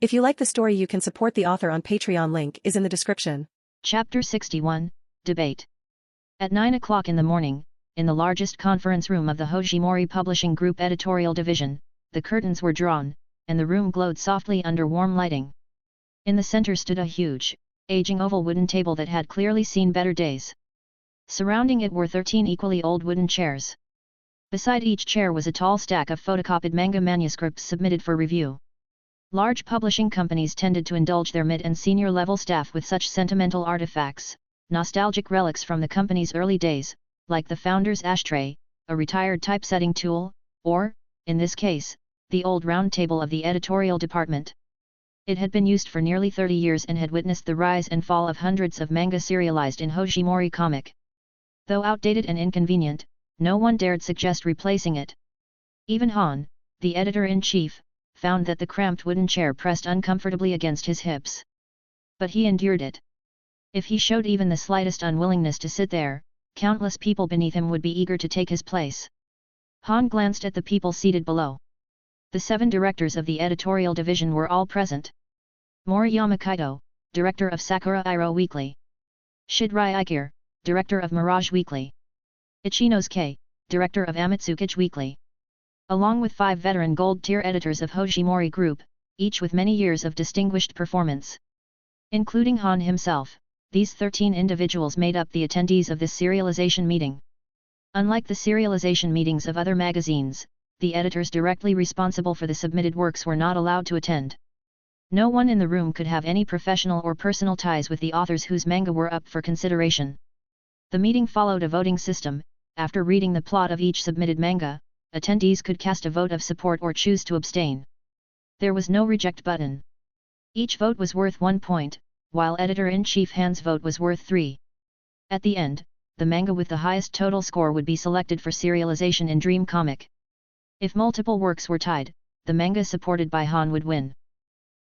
If you like the story, you can support the author on Patreon. Link is in the description. Chapter 61, Debate. At 9 o'clock in the morning, in the largest conference room of the Hojimori Publishing Group editorial division, the curtains were drawn, and the room glowed softly under warm lighting. In the center stood a huge, aging oval wooden table that had clearly seen better days. Surrounding it were 13 equally old wooden chairs. Beside each chair was a tall stack of photocopied manga manuscripts submitted for review. Large publishing companies tended to indulge their mid- and senior-level staff with such sentimental artifacts, nostalgic relics from the company's early days, like the founder's ashtray, a retired typesetting tool, or, in this case, the old round table of the editorial department. It had been used for nearly 30 years and had witnessed the rise and fall of hundreds of manga serialized in Hojimori comic. Though outdated and inconvenient, no one dared suggest replacing it. Even Han, the editor-in-chief, found that the cramped wooden chair pressed uncomfortably against his hips. But he endured it. If he showed even the slightest unwillingness to sit there, countless people beneath him would be eager to take his place. Han glanced at the people seated below. The 7 directors of the editorial division were all present. Moriyama Kaito, director of Sakura Iro Weekly. Shirai Ikir, director of Mirage Weekly. Ichinosuke, director of Amatsukage Weekly. Along with 5 veteran gold-tier editors of Hojimori Group, each with many years of distinguished performance. Including Han himself, these 13 individuals made up the attendees of this serialization meeting. Unlike the serialization meetings of other magazines, the editors directly responsible for the submitted works were not allowed to attend. No one in the room could have any professional or personal ties with the authors whose manga were up for consideration. The meeting followed a voting system. After reading the plot of each submitted manga, attendees could cast a vote of support or choose to abstain. There was no reject button. Each vote was worth 1 point, while editor-in-chief Han's vote was worth 3. At the end, the manga with the highest total score would be selected for serialization in Dream Comic. If multiple works were tied, the manga supported by Han would win.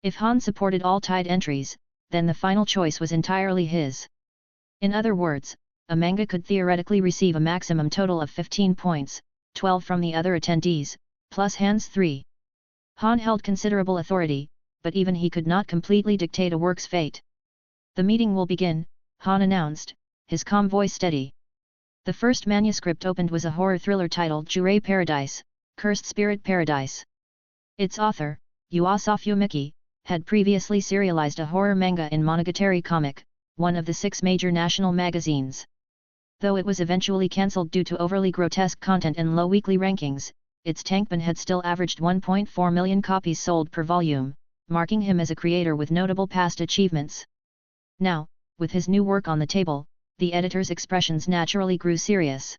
If Han supported all tied entries, then the final choice was entirely his. In other words, a manga could theoretically receive a maximum total of 15 points, 12 from the other attendees, plus Han's 3. Han held considerable authority, but even he could not completely dictate a work's fate. The meeting will begin, Han announced, his calm voice steady. The first manuscript opened was a horror thriller titled Jurei Paradise, Cursed Spirit Paradise. Its author, Yuasa Fumiki, had previously serialized a horror manga in Monogatari Comic, one of the 6 major national magazines. Though it was eventually cancelled due to overly grotesque content and low weekly rankings, its tankban had still averaged 1.4 million copies sold per volume, marking him as a creator with notable past achievements. Now, with his new work on the table, the editor's expressions naturally grew serious.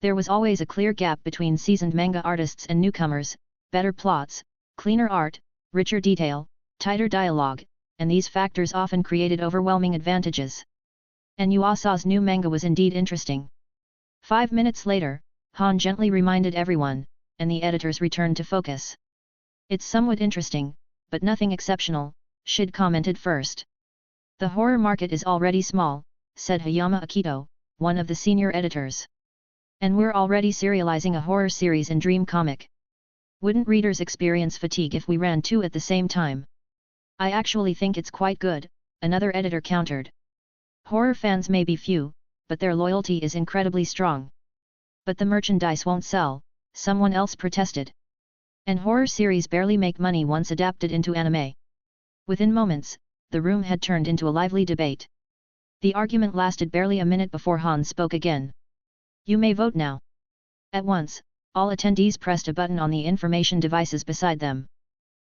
There was always a clear gap between seasoned manga artists and newcomers: better plots, cleaner art, richer detail, tighter dialogue, and these factors often created overwhelming advantages. And Yuasa's new manga was indeed interesting. 5 minutes later, Han gently reminded everyone, and the editors returned to focus. "It's somewhat interesting, but nothing exceptional," Shid commented first. "The horror market is already small," said Hayama Akito, one of the senior editors. "And we're already serializing a horror series in Dream Comic. Wouldn't readers experience fatigue if we ran 2 at the same time?" "I actually think it's quite good," another editor countered. "Horror fans may be few, but their loyalty is incredibly strong." "But the merchandise won't sell," someone else protested. "And horror series barely make money once adapted into anime." Within moments, the room had turned into a lively debate. The argument lasted barely a minute before Han spoke again. "You may vote now." At once, all attendees pressed a button on the information devices beside them.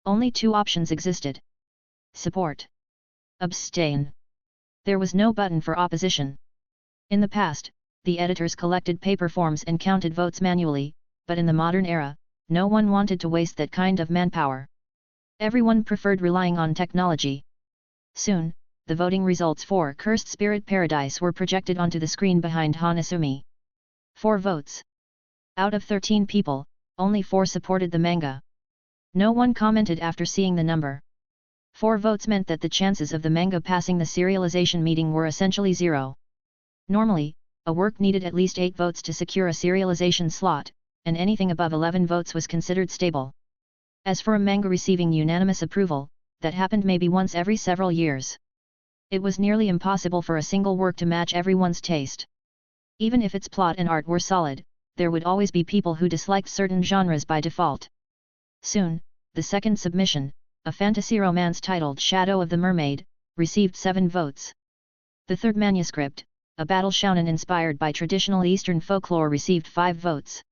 Only 2 options existed: support, abstain. There was no button for opposition. In the past, the editors collected paper forms and counted votes manually, but in the modern era, no one wanted to waste that kind of manpower. Everyone preferred relying on technology. Soon, the voting results for Cursed Spirit Paradise were projected onto the screen behind Han Asumi. 4 votes. Out of 13 people, only 4 supported the manga. No one commented after seeing the number. 4 votes meant that the chances of the manga passing the serialization meeting were essentially 0. Normally, a work needed at least 8 votes to secure a serialization slot, and anything above 11 votes was considered stable. As for a manga receiving unanimous approval, that happened maybe once every several years. It was nearly impossible for a single work to match everyone's taste. Even if its plot and art were solid, there would always be people who disliked certain genres by default. Soon, the second submission, a fantasy romance titled Shadow of the Mermaid, received 7 votes. The third manuscript, a battle shounen inspired by traditional Eastern folklore, received 5 votes.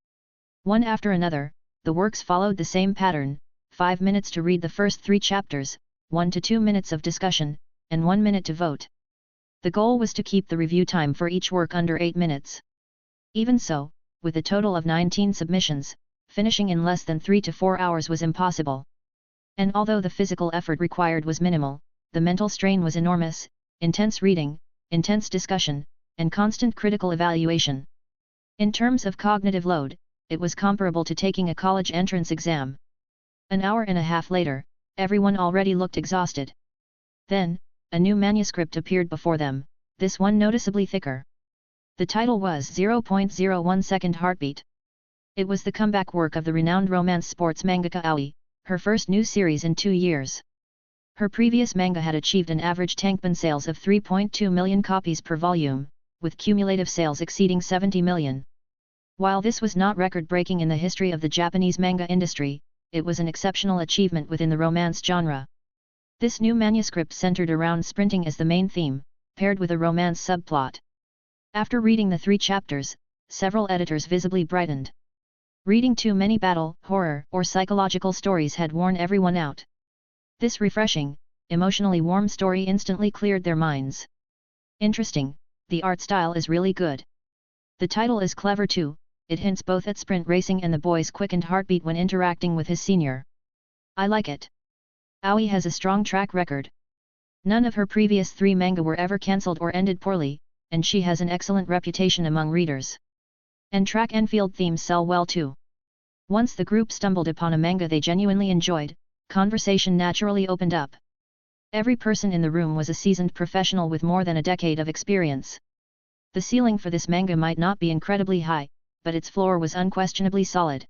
One after another, the works followed the same pattern: 5 minutes to read the first 3 chapters, 1 to 2 minutes of discussion, and 1 minute to vote. The goal was to keep the review time for each work under 8 minutes. Even so, with a total of 19 submissions, finishing in less than 3 to 4 hours was impossible. And although the physical effort required was minimal, the mental strain was enormous: intense reading, intense discussion, and constant critical evaluation. In terms of cognitive load, it was comparable to taking a college entrance exam. An hour and a half later, everyone already looked exhausted. Then, a new manuscript appeared before them, this one noticeably thicker. The title was 0.01 Second Heartbeat. It was the comeback work of the renowned romance sports mangaka Aoi, her first new series in 2 years. Her previous manga had achieved an average tankban sales of 3.2 million copies per volume, with cumulative sales exceeding 70 million. While this was not record-breaking in the history of the Japanese manga industry, it was an exceptional achievement within the romance genre. This new manuscript centered around sprinting as the main theme, paired with a romance subplot. After reading the 3 chapters, several editors visibly brightened. Reading too many battle, horror, or psychological stories had worn everyone out. This refreshing, emotionally warm story instantly cleared their minds. Interesting, the art style is really good. The title is clever too, it hints both at sprint racing and the boy's quickened heartbeat when interacting with his senior. I like it. Aoi has a strong track record. None of her previous 3 manga were ever cancelled or ended poorly, and she has an excellent reputation among readers. And track and field themes sell well too. Once the group stumbled upon a manga they genuinely enjoyed, conversation naturally opened up. Every person in the room was a seasoned professional with more than a decade of experience. The ceiling for this manga might not be incredibly high, but its floor was unquestionably solid.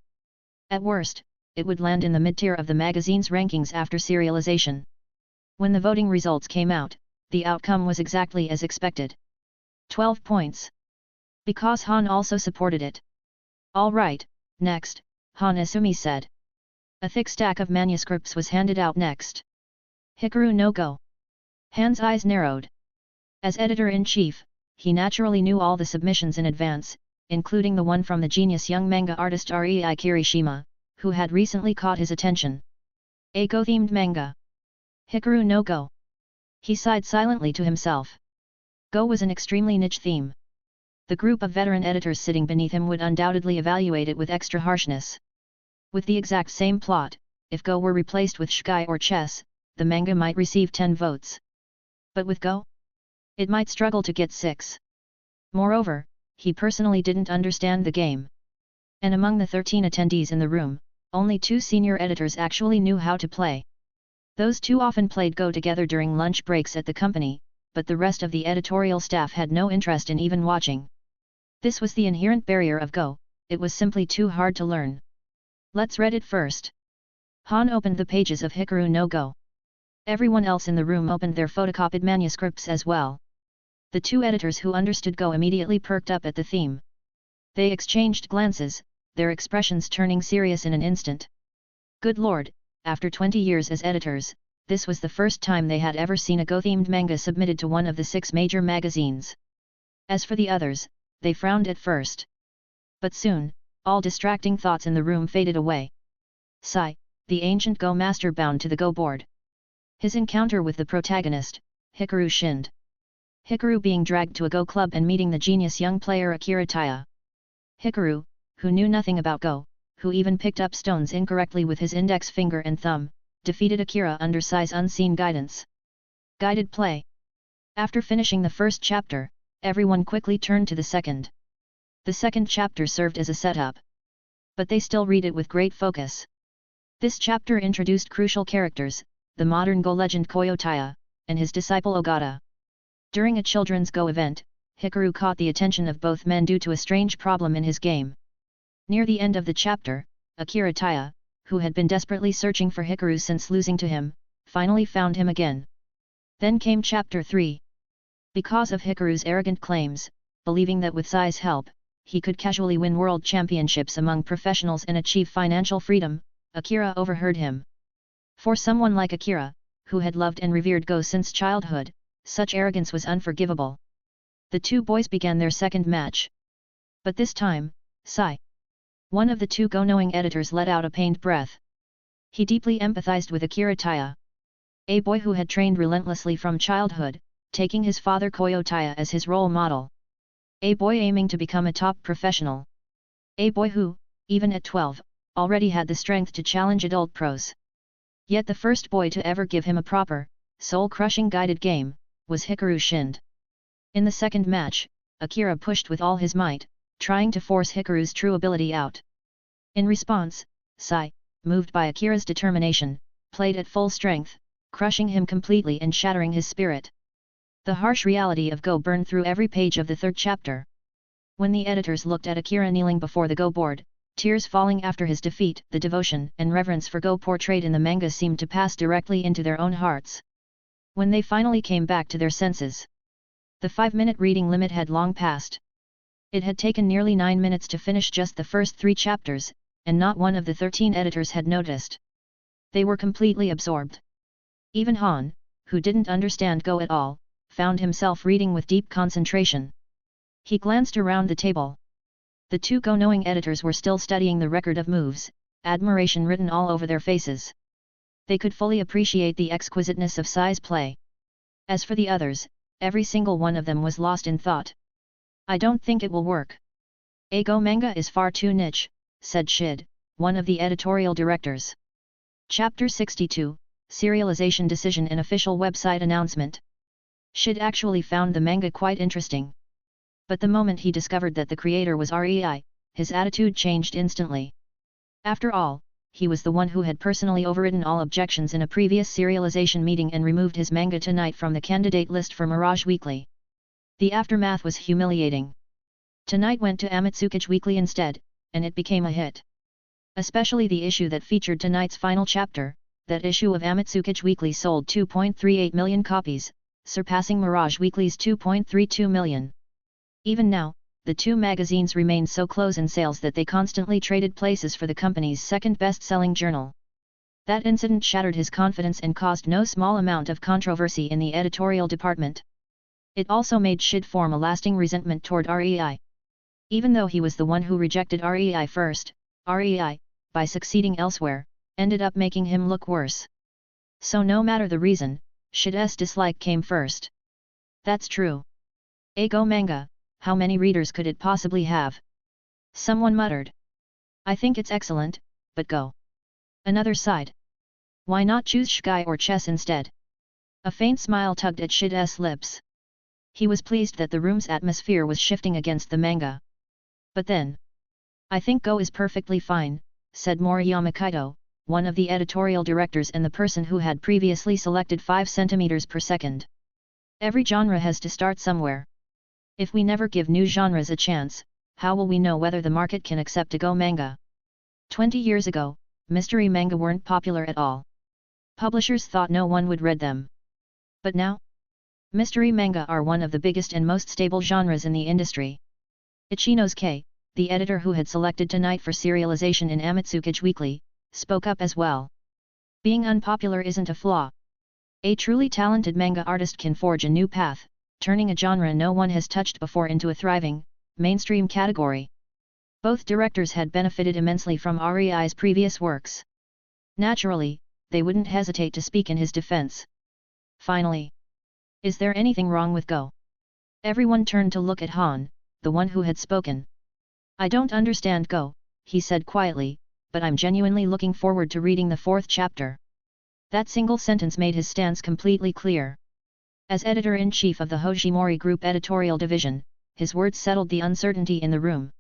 At worst, it would land in the mid-tier of the magazine's rankings after serialization. When the voting results came out, the outcome was exactly as expected. 12 points. Because Han also supported it. All right, next, Han Asumi said. A thick stack of manuscripts was handed out next. Hikaru no Go. Han's eyes narrowed. As editor-in-chief, he naturally knew all the submissions in advance, including the one from the genius young manga artist Rei Kirishima, who had recently caught his attention. A Go-themed manga. Hikaru no Go. He sighed silently to himself. Go was an extremely niche theme. The group of veteran editors sitting beneath him would undoubtedly evaluate it with extra harshness. With the exact same plot, if Go were replaced with Shikai or chess, the manga might receive 10 votes. But with Go? It might struggle to get 6. Moreover, he personally didn't understand the game. And among the 13 attendees in the room, only 2 senior editors actually knew how to play. Those 2 often played Go together during lunch breaks at the company, but the rest of the editorial staff had no interest in even watching. This was the inherent barrier of Go, it was simply too hard to learn. Let's read it first. Han opened the pages of Hikaru no Go. Everyone else in the room opened their photocopied manuscripts as well. The 2 editors who understood Go immediately perked up at the theme. They exchanged glances, their expressions turning serious in an instant. Good lord, after 20 years as editors, this was the first time they had ever seen a Go-themed manga submitted to one of the 6 major magazines. As for the others, they frowned at first. But soon, all distracting thoughts in the room faded away. Sai, the ancient Go master bound to the Go board. His encounter with the protagonist, Hikaru Shind. Hikaru being dragged to a Go club and meeting the genius young player Akira Taya. Hikaru, who knew nothing about Go, who even picked up stones incorrectly with his index finger and thumb, defeated Akira under Sai's unseen guidance. Guided play. After finishing the first chapter, everyone quickly turned to the second. The second chapter served as a setup. But they still read it with great focus. This chapter introduced crucial characters, the modern Go legend Koyo Taya, and his disciple Ogata. During a children's Go event, Hikaru caught the attention of both men due to a strange problem in his game. Near the end of the chapter, Akira Taya, who had been desperately searching for Hikaru since losing to him, finally found him again. Then came Chapter 3. Because of Hikaru's arrogant claims, believing that with Sai's help, he could casually win world championships among professionals and achieve financial freedom, Akira overheard him. For someone like Akira, who had loved and revered Go since childhood, such arrogance was unforgivable. The two boys began their second match. But this time, Sai, one of the two Go-knowing editors, let out a pained breath. He deeply empathized with Akira Taya, a boy who had trained relentlessly from childhood, taking his father Koyo Taya as his role model. A boy aiming to become a top professional. A boy who, even at 12, already had the strength to challenge adult pros. Yet the first boy to ever give him a proper, soul-crushing guided game, was Hikaru Shind. In the second match, Akira pushed with all his might, trying to force Hikaru's true ability out. In response, Sai, moved by Akira's determination, played at full strength, crushing him completely and shattering his spirit. The harsh reality of Go burned through every page of the third chapter. When the editors looked at Akira kneeling before the Go board, tears falling after his defeat, the devotion and reverence for Go portrayed in the manga seemed to pass directly into their own hearts. When they finally came back to their senses, the 5-minute reading limit had long passed. It had taken nearly 9 minutes to finish just the first 3 chapters, and not one of the 13 editors had noticed. They were completely absorbed. Even Han, who didn't understand Go at all, found himself reading with deep concentration. He glanced around the table. The two Go-knowing editors were still studying the record of moves, admiration written all over their faces. They could fully appreciate the exquisiteness of Sai's play. As for the others, every single one of them was lost in thought. I don't think it will work. A Go manga is far too niche, said Shid, one of the editorial directors. Chapter 62, Serialization Decision and Official Website Announcement. Shid actually found the manga quite interesting. But the moment he discovered that the creator was Rei, his attitude changed instantly. After all, he was the one who had personally overridden all objections in a previous serialization meeting and removed his manga Tonight from the candidate list for Mirage Weekly. The aftermath was humiliating. Tonight went to Amatsuki's Weekly instead, and it became a hit. Especially the issue that featured Tonight's final chapter, that issue of Amatsuki's Weekly sold 2.38 million copies, surpassing Mirage Weekly's 2.32 million. Even now, the two magazines remained so close in sales that they constantly traded places for the company's second best-selling journal. That incident shattered his confidence and caused no small amount of controversy in the editorial department. It also made Shid form a lasting resentment toward Rei. Even though he was the one who rejected Rei first, Rei, by succeeding elsewhere, ended up making him look worse. So no matter the reason, Shid's dislike came first. That's true. A Go manga, how many readers could it possibly have? Someone muttered. I think it's excellent, but Go. Another sighed. Why not choose Shigai or chess instead? A faint smile tugged at Shid's lips. He was pleased that the room's atmosphere was shifting against the manga. But then, I think Go is perfectly fine, said Moriyama Kaito, one of the editorial directors and the person who had previously selected 5 cm per second. Every genre has to start somewhere. If we never give new genres a chance, how will we know whether the market can accept a Go manga? 20 years ago, mystery manga weren't popular at all. Publishers thought no one would read them. But now? Mystery manga are one of the biggest and most stable genres in the industry. Ichinosuke, the editor who had selected Tonight for serialization in Amatsuki's Weekly, spoke up as well. Being unpopular isn't a flaw. A truly talented manga artist can forge a new path, turning a genre no one has touched before into a thriving, mainstream category. Both directors had benefited immensely from Rei's previous works. Naturally, they wouldn't hesitate to speak in his defense. Finally, is there anything wrong with Go? Everyone turned to look at Han, the one who had spoken. I don't understand Go, he said quietly, but I'm genuinely looking forward to reading the 4th chapter. That single sentence made his stance completely clear. As editor-in-chief of the Hojimori Group editorial division, his words settled the uncertainty in the room.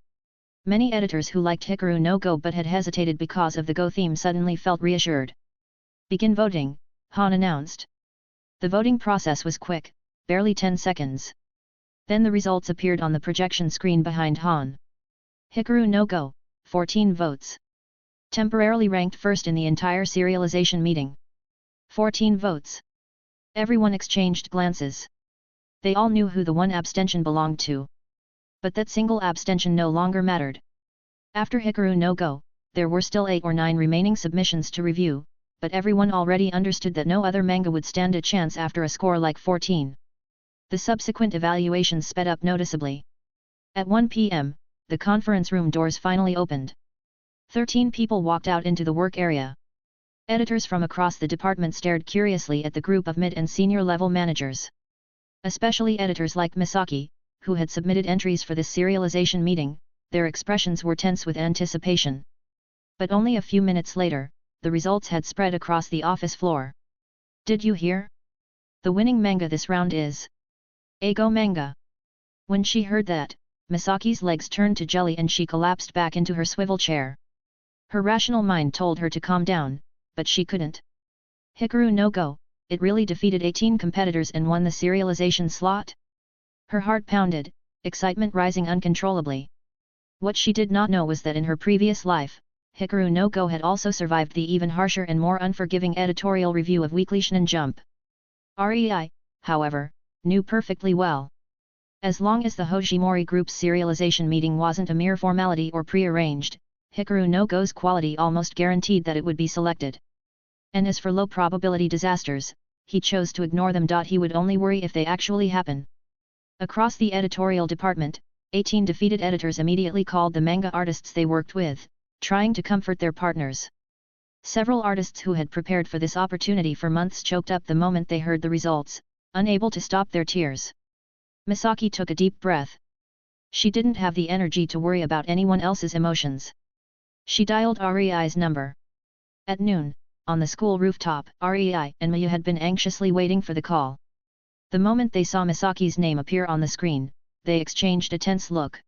Many editors who liked Hikaru no Go but had hesitated because of the Go theme suddenly felt reassured. Begin voting, Han announced. The voting process was quick, barely 10 seconds. Then the results appeared on the projection screen behind Han. Hikaru no Go, 14 votes. Temporarily ranked first in the entire serialization meeting. 14 votes. Everyone exchanged glances. They all knew who the one abstention belonged to. But that single abstention no longer mattered. After Hikaru no Go, there were still 8 or 9 remaining submissions to review, but everyone already understood that no other manga would stand a chance after a score like 14. The subsequent evaluations sped up noticeably. At 1 p.m., the conference room doors finally opened. 13 people walked out into the work area. Editors from across the department stared curiously at the group of mid and senior level managers. Especially editors like Misaki, who had submitted entries for this serialization meeting, their expressions were tense with anticipation. But only a few minutes later, the results had spread across the office floor. Did you hear? The winning manga this round is Go Manga. When she heard that, Misaki's legs turned to jelly and she collapsed back into her swivel chair. Her rational mind told her to calm down, but she couldn't. Hikaru no Go, it really defeated 18 competitors and won the serialization slot? Her heart pounded, excitement rising uncontrollably. What she did not know was that in her previous life, Hikaru no Go had also survived the even harsher and more unforgiving editorial review of Weekly Shonen Jump. Rei, however, knew perfectly well. As long as the Hojimori Group's serialization meeting wasn't a mere formality or pre-arranged, Hikaru no Go's quality almost guaranteed that it would be selected. And as for low-probability disasters, he chose to ignore them. He would only worry if they actually happen. Across the editorial department, 18 defeated editors immediately called the manga artists they worked with, trying to comfort their partners. Several artists who had prepared for this opportunity for months choked up the moment they heard the results, unable to stop their tears. Misaki took a deep breath. She didn't have the energy to worry about anyone else's emotions. She dialed Rei's number. At noon, on the school rooftop, Rei and Mayu had been anxiously waiting for the call. The moment they saw Misaki's name appear on the screen, they exchanged a tense look.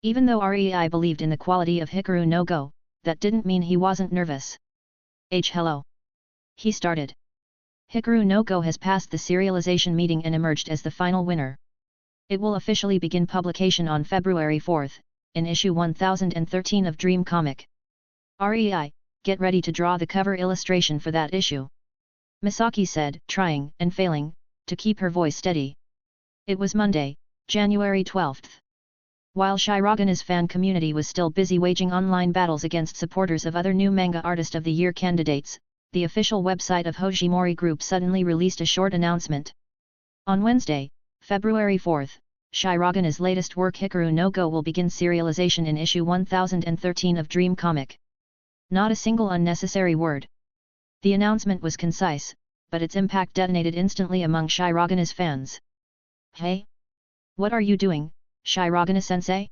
Even though Rei believed in the quality of Hikaru no Go, that didn't mean he wasn't nervous. Hello. He started. Hikaru no Go has passed the serialization meeting and emerged as the final winner. It will officially begin publication on February 4th, in issue 1013 of Dream Comic. Rei, get ready to draw the cover illustration for that issue. Misaki said, trying, and failing, to keep her voice steady. It was Monday, January 12th. While Shirogana's fan community was still busy waging online battles against supporters of other new Manga Artist of the Year candidates, the official website of Hojimori Group suddenly released a short announcement. On Wednesday, February 4th, Shirogana's latest work Hikaru no Go will begin serialization in issue 1013 of Dream Comic. Not a single unnecessary word. The announcement was concise, but its impact detonated instantly among Shirogana's fans. Hey? What are you doing, Shirogana-sensei?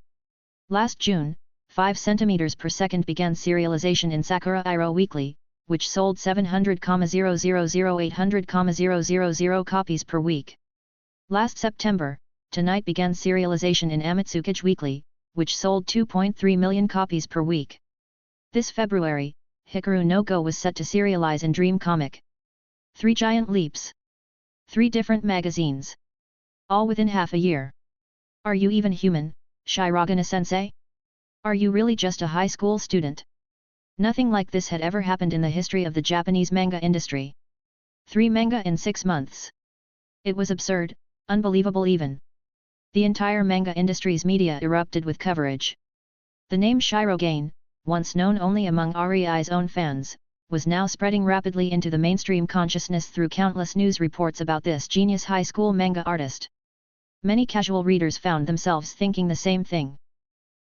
Last June, 5 cm per second began serialization in Sakura Iroh Weekly, which sold 700,000,800,000 copies per week. Last September, Tonight began serialization in Amatsukage Weekly, which sold 2.3 million copies per week. This February, Hikaru no Go was set to serialize in Dream Comic. 3 giant leaps. 3 different magazines. All within half a year. Are you even human, Shirogana-sensei? Are you really just a high school student? Nothing like this had ever happened in the history of the Japanese manga industry. 3 manga in 6 months. It was absurd, unbelievable even. The entire manga industry's media erupted with coverage. The name Shirogane, once known only among Rei's own fans, was now spreading rapidly into the mainstream consciousness through countless news reports about this genius high school manga artist. Many casual readers found themselves thinking the same thing.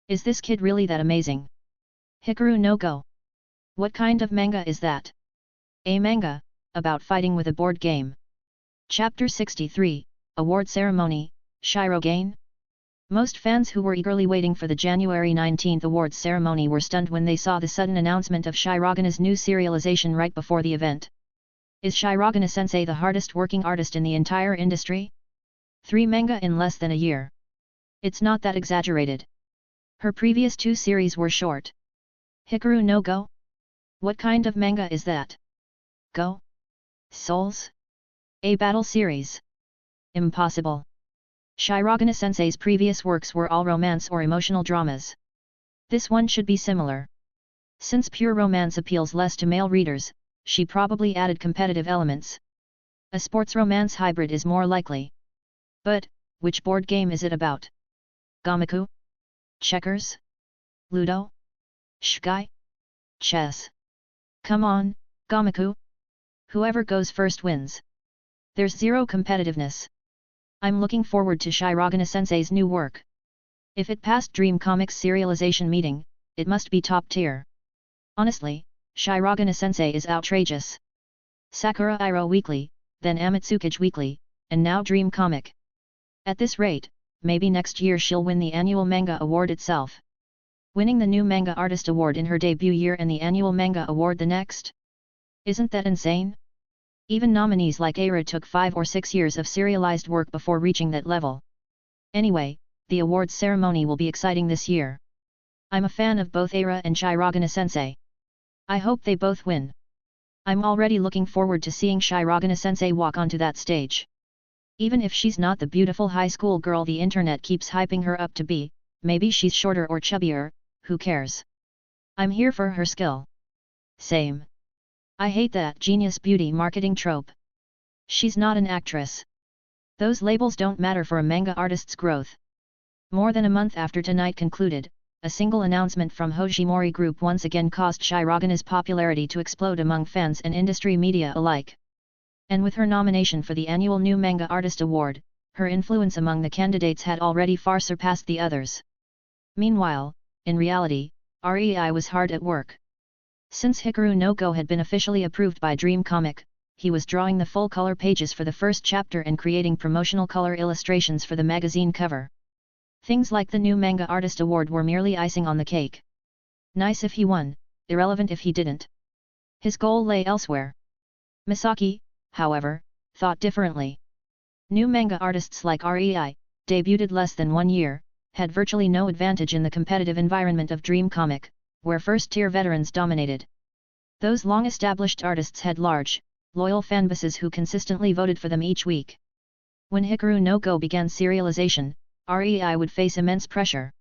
Is this kid really that amazing? Hikaru no Go. What kind of manga is that? A manga, about fighting with a board game. Chapter 63, Award Ceremony, Shirogane? Most fans who were eagerly waiting for the January 19th awards ceremony were stunned when they saw the sudden announcement of Shirogana's new serialization right before the event. Is Shirogana-sensei the hardest working artist in the entire industry? 3 manga in less than a year. It's not that exaggerated. Her previous 2 series were short. Hikaru no Go? What kind of manga is that? Go? Souls? A battle series? Impossible. Shirogana-sensei's previous works were all romance or emotional dramas. This one should be similar. Since pure romance appeals less to male readers, she probably added competitive elements. A sports romance hybrid is more likely. But, which board game is it about? Gomaku? Checkers? Ludo? Shukai? Chess? Come on, Gomaku! Whoever goes first wins. There's zero competitiveness. I'm looking forward to Shirogane-sensei's new work. If it passed Dream Comics serialization meeting, it must be top tier. Honestly, Shirogane-sensei is outrageous. Sakura Iroh Weekly, then Amatsukage Weekly, and now Dream Comic. At this rate, maybe next year she'll win the annual manga award itself. Winning the new Manga Artist Award in her debut year and the annual Manga Award the next? Isn't that insane? Even nominees like Eira took 5 or 6 years of serialized work before reaching that level. Anyway, the awards ceremony will be exciting this year. I'm a fan of both Eira and Shirogane-sensei. I hope they both win. I'm already looking forward to seeing Shirogane-sensei walk onto that stage. Even if she's not the beautiful high school girl the internet keeps hyping her up to be, maybe she's shorter or chubbier, who cares? I'm here for her skill. Same. I hate that genius beauty marketing trope. She's not an actress. Those labels don't matter for a manga artist's growth. More than a month after Tonight concluded, a single announcement from Hojimori Group once again caused Shirogane's popularity to explode among fans and industry media alike. And with her nomination for the annual New Manga Artist Award, her influence among the candidates had already far surpassed the others. Meanwhile, in reality, Rei was hard at work. Since Hikaru no Go had been officially approved by Dream Comic, he was drawing the full-color pages for the first chapter and creating promotional color illustrations for the magazine cover. Things like the New Manga Artist Award were merely icing on the cake. Nice if he won, irrelevant if he didn't. His goal lay elsewhere. Misaki, however, thought differently. New manga artists like Rei, debuted less than 1 year, had virtually no advantage in the competitive environment of Dream Comic, where first-tier veterans dominated. Those long-established artists had large, loyal fanbases who consistently voted for them each week. When Hikaru no Go began serialization, Rei would face immense pressure.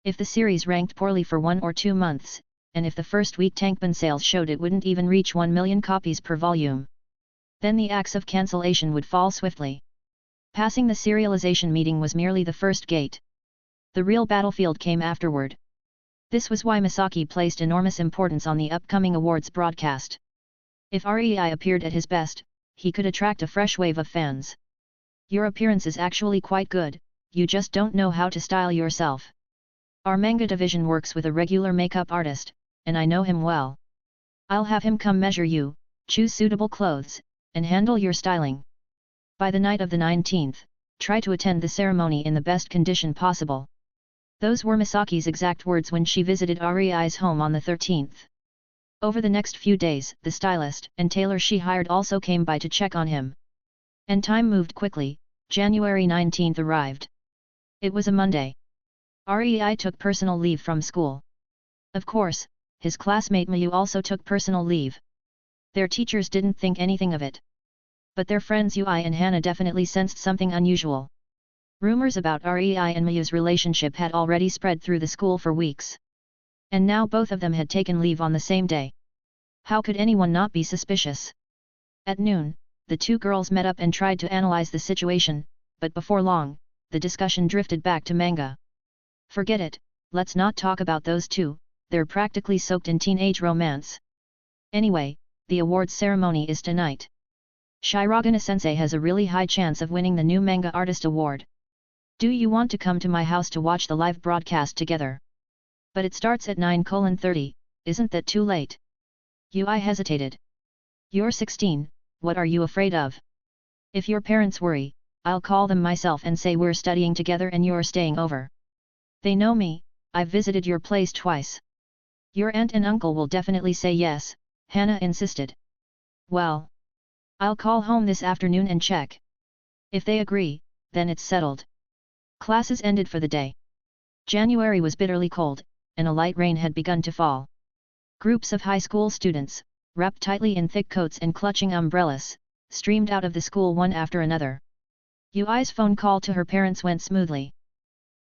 If the series ranked poorly for 1 or 2 months, and if the first week tankban sales showed it wouldn't even reach 1 million copies per volume, then the axe of cancellation would fall swiftly. Passing the serialization meeting was merely the first gate. The real battlefield came afterward. This was why Misaki placed enormous importance on the upcoming awards broadcast. If Rei appeared at his best, he could attract a fresh wave of fans. Your appearance is actually quite good, you just don't know how to style yourself. Our manga division works with a regular makeup artist, and I know him well. I'll have him come measure you, choose suitable clothes, and handle your styling. By the night of the 19th, try to attend the ceremony in the best condition possible. Those were Misaki's exact words when she visited Rei's home on the 13th. Over the next few days, the stylist and tailor she hired also came by to check on him. And time moved quickly. January 19th arrived. It was a Monday. Rei took personal leave from school. Of course, his classmate Mayu also took personal leave. Their teachers didn't think anything of it. But their friends Yui and Hana definitely sensed something unusual. Rumors about Rei and Mayu's relationship had already spread through the school for weeks. And now both of them had taken leave on the same day. How could anyone not be suspicious? At noon, the two girls met up and tried to analyze the situation, but before long, the discussion drifted back to manga. Forget it, let's not talk about those two, they're practically soaked in teenage romance. Anyway, the awards ceremony is tonight. Shirogane-sensei has a really high chance of winning the new Manga Artist Award. Do you want to come to my house to watch the live broadcast together? But it starts at 9:30, isn't that too late? Yui hesitated. You're 16, what are you afraid of? If your parents worry, I'll call them myself and say we're studying together and you're staying over. They know me, I've visited your place twice. Your aunt and uncle will definitely say yes, Hana insisted. Well, I'll call home this afternoon and check. If they agree, then it's settled. Classes ended for the day. January was bitterly cold, and a light rain had begun to fall. Groups of high school students, wrapped tightly in thick coats and clutching umbrellas, streamed out of the school one after another. Yui's phone call to her parents went smoothly.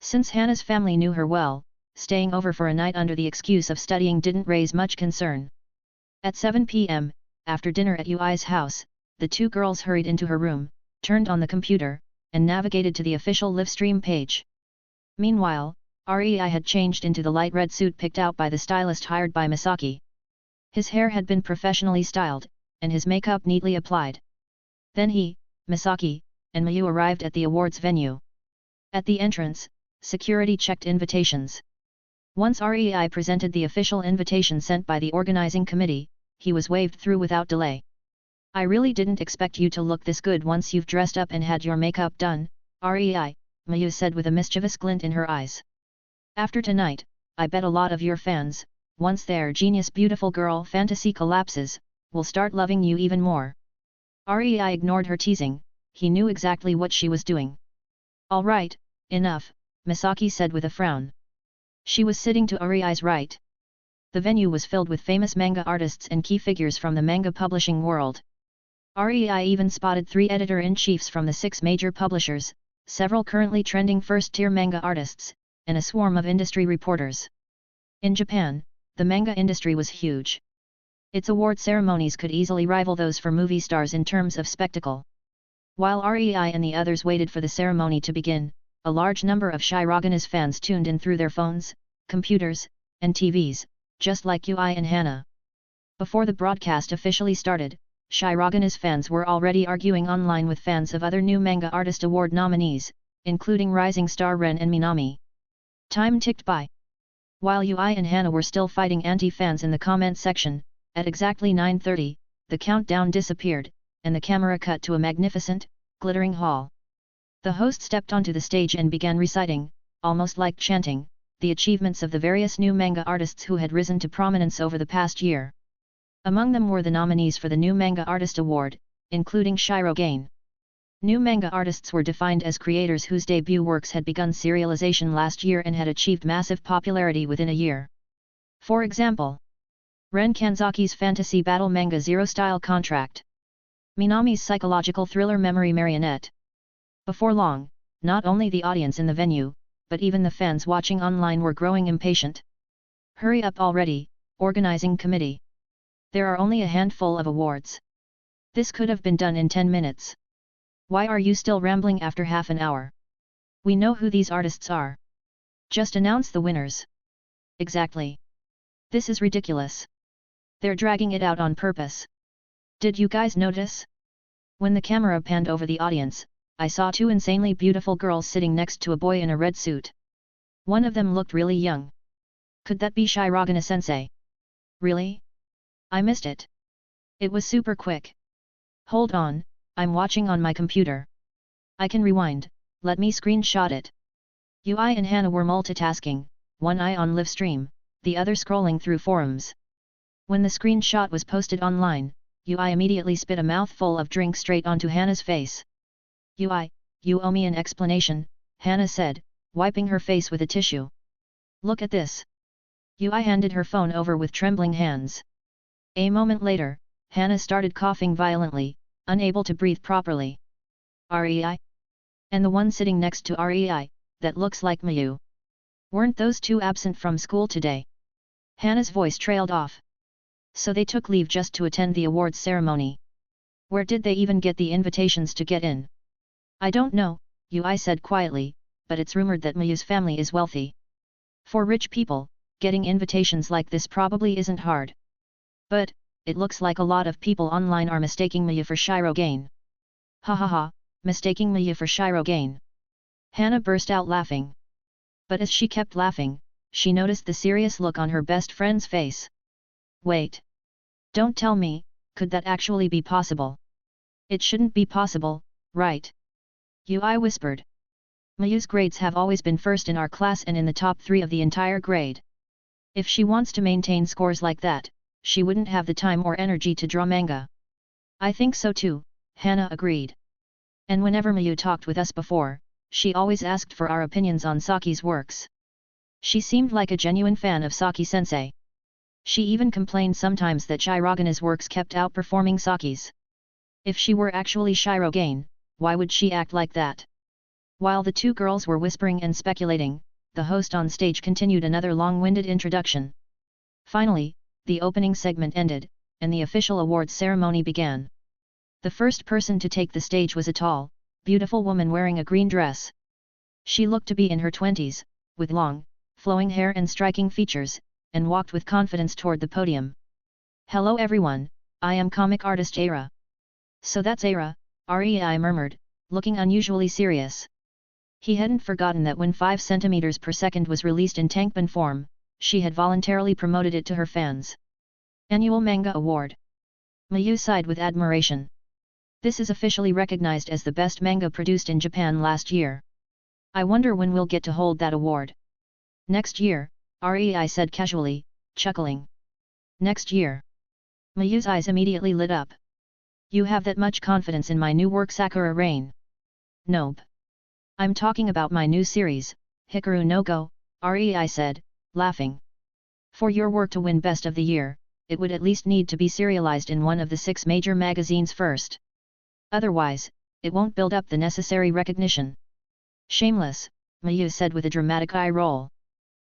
Since Hana's family knew her well, staying over for a night under the excuse of studying didn't raise much concern. At 7 p.m., after dinner at Yui's house, the two girls hurried into her room, turned on the computer, and navigated to the official livestream page. Meanwhile, Rei had changed into the light red suit picked out by the stylist hired by Misaki. His hair had been professionally styled, and his makeup neatly applied. Then he, Misaki, and Mayu arrived at the awards venue. At the entrance, security checked invitations. Once Rei presented the official invitation sent by the organizing committee, he was waved through without delay. "I really didn't expect you to look this good once you've dressed up and had your makeup done, Rei," Mayu said with a mischievous glint in her eyes. "After tonight, I bet a lot of your fans, once their genius beautiful girl fantasy collapses, will start loving you even more." Rei ignored her teasing, he knew exactly what she was doing. "All right, enough," Misaki said with a frown. She was sitting to Rei's right. The venue was filled with famous manga artists and key figures from the manga publishing world. Rei even spotted 3 editor-in-chiefs from the 6 major publishers, several currently trending first-tier manga artists, and a swarm of industry reporters. In Japan, the manga industry was huge. Its award ceremonies could easily rival those for movie stars in terms of spectacle. While Rei and the others waited for the ceremony to begin, a large number of Shirogana's fans tuned in through their phones, computers, and TVs, just like Yui and Hana. Before the broadcast officially started, Shirogana's fans were already arguing online with fans of other new Manga Artist Award nominees, including rising star Ren and Minami. Time ticked by. While Yui and Hana were still fighting anti-fans in the comment section, at exactly 9:30, the countdown disappeared, and the camera cut to a magnificent, glittering hall. The host stepped onto the stage and began reciting, almost like chanting, the achievements of the various new manga artists who had risen to prominence over the past year. Among them were the nominees for the New Manga Artist Award, including Shirogane. New manga artists were defined as creators whose debut works had begun serialization last year and had achieved massive popularity within a year. For example, Ren Kanzaki's fantasy battle manga Zero Style Contract. Minami's psychological thriller Memory Marionette. Before long, not only the audience in the venue, but even the fans watching online were growing impatient. "Hurry up already, organizing committee. There are only a handful of awards. This could have been done in 10 minutes. Why are you still rambling after half an hour? We know who these artists are. Just announce the winners." "Exactly. This is ridiculous. They're dragging it out on purpose. Did you guys notice? When the camera panned over the audience, I saw 2 insanely beautiful girls sitting next to a boy in a red suit. One of them looked really young. Could that be Shirogane-sensei? Really? I missed it. It was super quick. Hold on, I'm watching on my computer. I can rewind, let me screenshot it." Yui and Hana were multitasking, one eye on livestream, the other scrolling through forums. When the screenshot was posted online, Yui immediately spit a mouthful of drink straight onto Hana's face. "Yui, you owe me an explanation," Hana said, wiping her face with a tissue. "Look at this." Yui handed her phone over with trembling hands. A moment later, Hana started coughing violently, unable to breathe properly. "Rei? And the one sitting next to Rei, that looks like Mayu. Weren't those 2 absent from school today?" Hana's voice trailed off. "So they took leave just to attend the awards ceremony. Where did they even get the invitations to get in?" "I don't know," Yui said quietly, "but it's rumored that Mayu's family is wealthy. For rich people, getting invitations like this probably isn't hard. But, it looks like a lot of people online are mistaking Mayu for Shirogane." "Ha ha ha, mistaking Mayu for Shirogane." Hana burst out laughing. But as she kept laughing, she noticed the serious look on her best friend's face. "Wait. Don't tell me, could that actually be possible? It shouldn't be possible, right?" Yui whispered. "Mayu's grades have always been first in our class and in the top 3 of the entire grade. If she wants to maintain scores like that, she wouldn't have the time or energy to draw manga." "I think so too," Hana agreed. "And whenever Mayu talked with us before, she always asked for our opinions on Saki's works. She seemed like a genuine fan of Saki-sensei. She even complained sometimes that Shirogane's works kept outperforming Saki's. If she were actually Shirogane, why would she act like that?" While the 2 girls were whispering and speculating, the host on stage continued another long-winded introduction. Finally, the opening segment ended, and the official awards ceremony began. The first person to take the stage was a tall, beautiful woman wearing a green dress. She looked to be in her 20s, with long, flowing hair and striking features, and walked with confidence toward the podium. "Hello everyone, I am comic artist Aira." "So that's Aira," Rei murmured, looking unusually serious. He hadn't forgotten that when 5 cm per second was released in tankban form, she had voluntarily promoted it to her fans. Annual Manga Award. Mayu sighed with admiration. This is officially recognized as the best manga produced in Japan last year. I wonder when we'll get to hold that award. Next year, Rei said casually, chuckling. Next year. Mayu's eyes immediately lit up. You have that much confidence in my new work Sakura Rain? Nope. I'm talking about my new series, Hikaru no Go, Rei said, laughing. For your work to win Best of the Year, it would at least need to be serialized in one of the 6 major magazines first. Otherwise, it won't build up the necessary recognition. Shameless, Mayu said with a dramatic eye roll.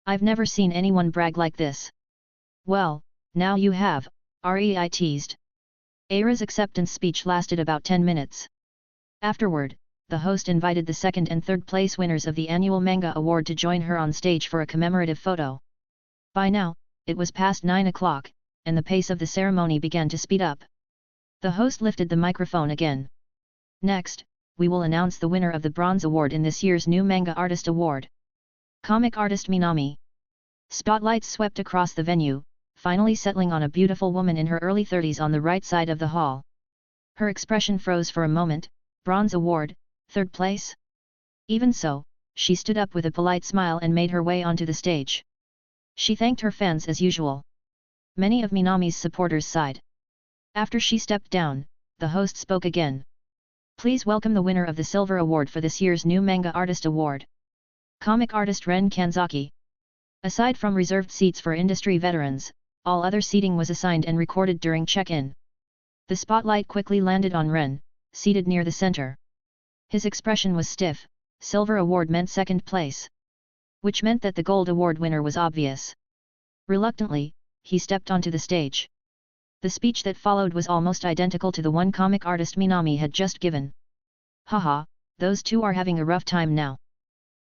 I've never seen anyone brag like this. Well, now you have, Rei teased. Aira's acceptance speech lasted about 10 minutes. Afterward, the host invited the 2nd and 3rd place winners of the annual Manga Award to join her on stage for a commemorative photo. By now, it was past 9 o'clock, and the pace of the ceremony began to speed up. The host lifted the microphone again. Next, we will announce the winner of the Bronze Award in this year's new Manga Artist Award. Comic artist Minami. Spotlights swept across the venue, finally settling on a beautiful woman in her early 30s on the right side of the hall. Her expression froze for a moment. Bronze Award, 3rd place? Even so, she stood up with a polite smile and made her way onto the stage. She thanked her fans as usual. Many of Minami's supporters sighed. After she stepped down, the host spoke again. Please welcome the winner of the Silver Award for this year's new Manga Artist Award. Comic artist Ren Kanzaki. Aside from reserved seats for industry veterans, all other seating was assigned and recorded during check-in. The spotlight quickly landed on Ren, seated near the center. His expression was stiff. Silver Award meant 2nd place. Which meant that the Gold Award winner was obvious. Reluctantly, he stepped onto the stage. The speech that followed was almost identical to the one comic artist Minami had just given. Haha, those two are having a rough time now.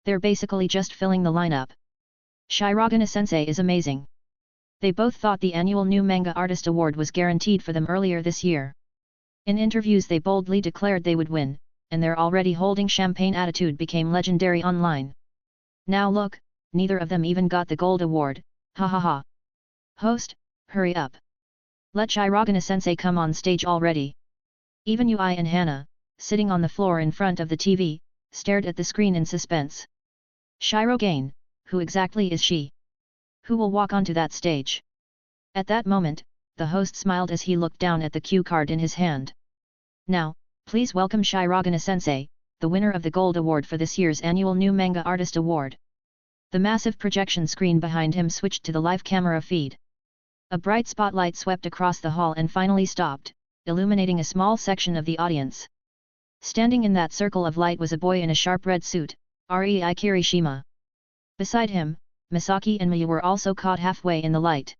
They're basically just filling the lineup. Shirogane-sensei is amazing. They both thought the annual new Manga Artist Award was guaranteed for them earlier this year. In interviews they boldly declared they would win, and their already holding champagne attitude became legendary online. Now look, neither of them even got the Gold Award, ha ha ha. Host, hurry up. Let Shirogane-sensei come on stage already. Even Ui and Hana, sitting on the floor in front of the TV, stared at the screen in suspense. Shirogane, who exactly is she? Who will walk onto that stage? At that moment, the host smiled as he looked down at the cue card in his hand. Now, please welcome Shirogane-sensei, the winner of the Gold Award for this year's annual new Manga Artist Award. The massive projection screen behind him switched to the live camera feed. A bright spotlight swept across the hall and finally stopped, illuminating a small section of the audience. Standing in that circle of light was a boy in a sharp red suit, Rei Kirishima. Beside him, Misaki and Mayu were also caught halfway in the light.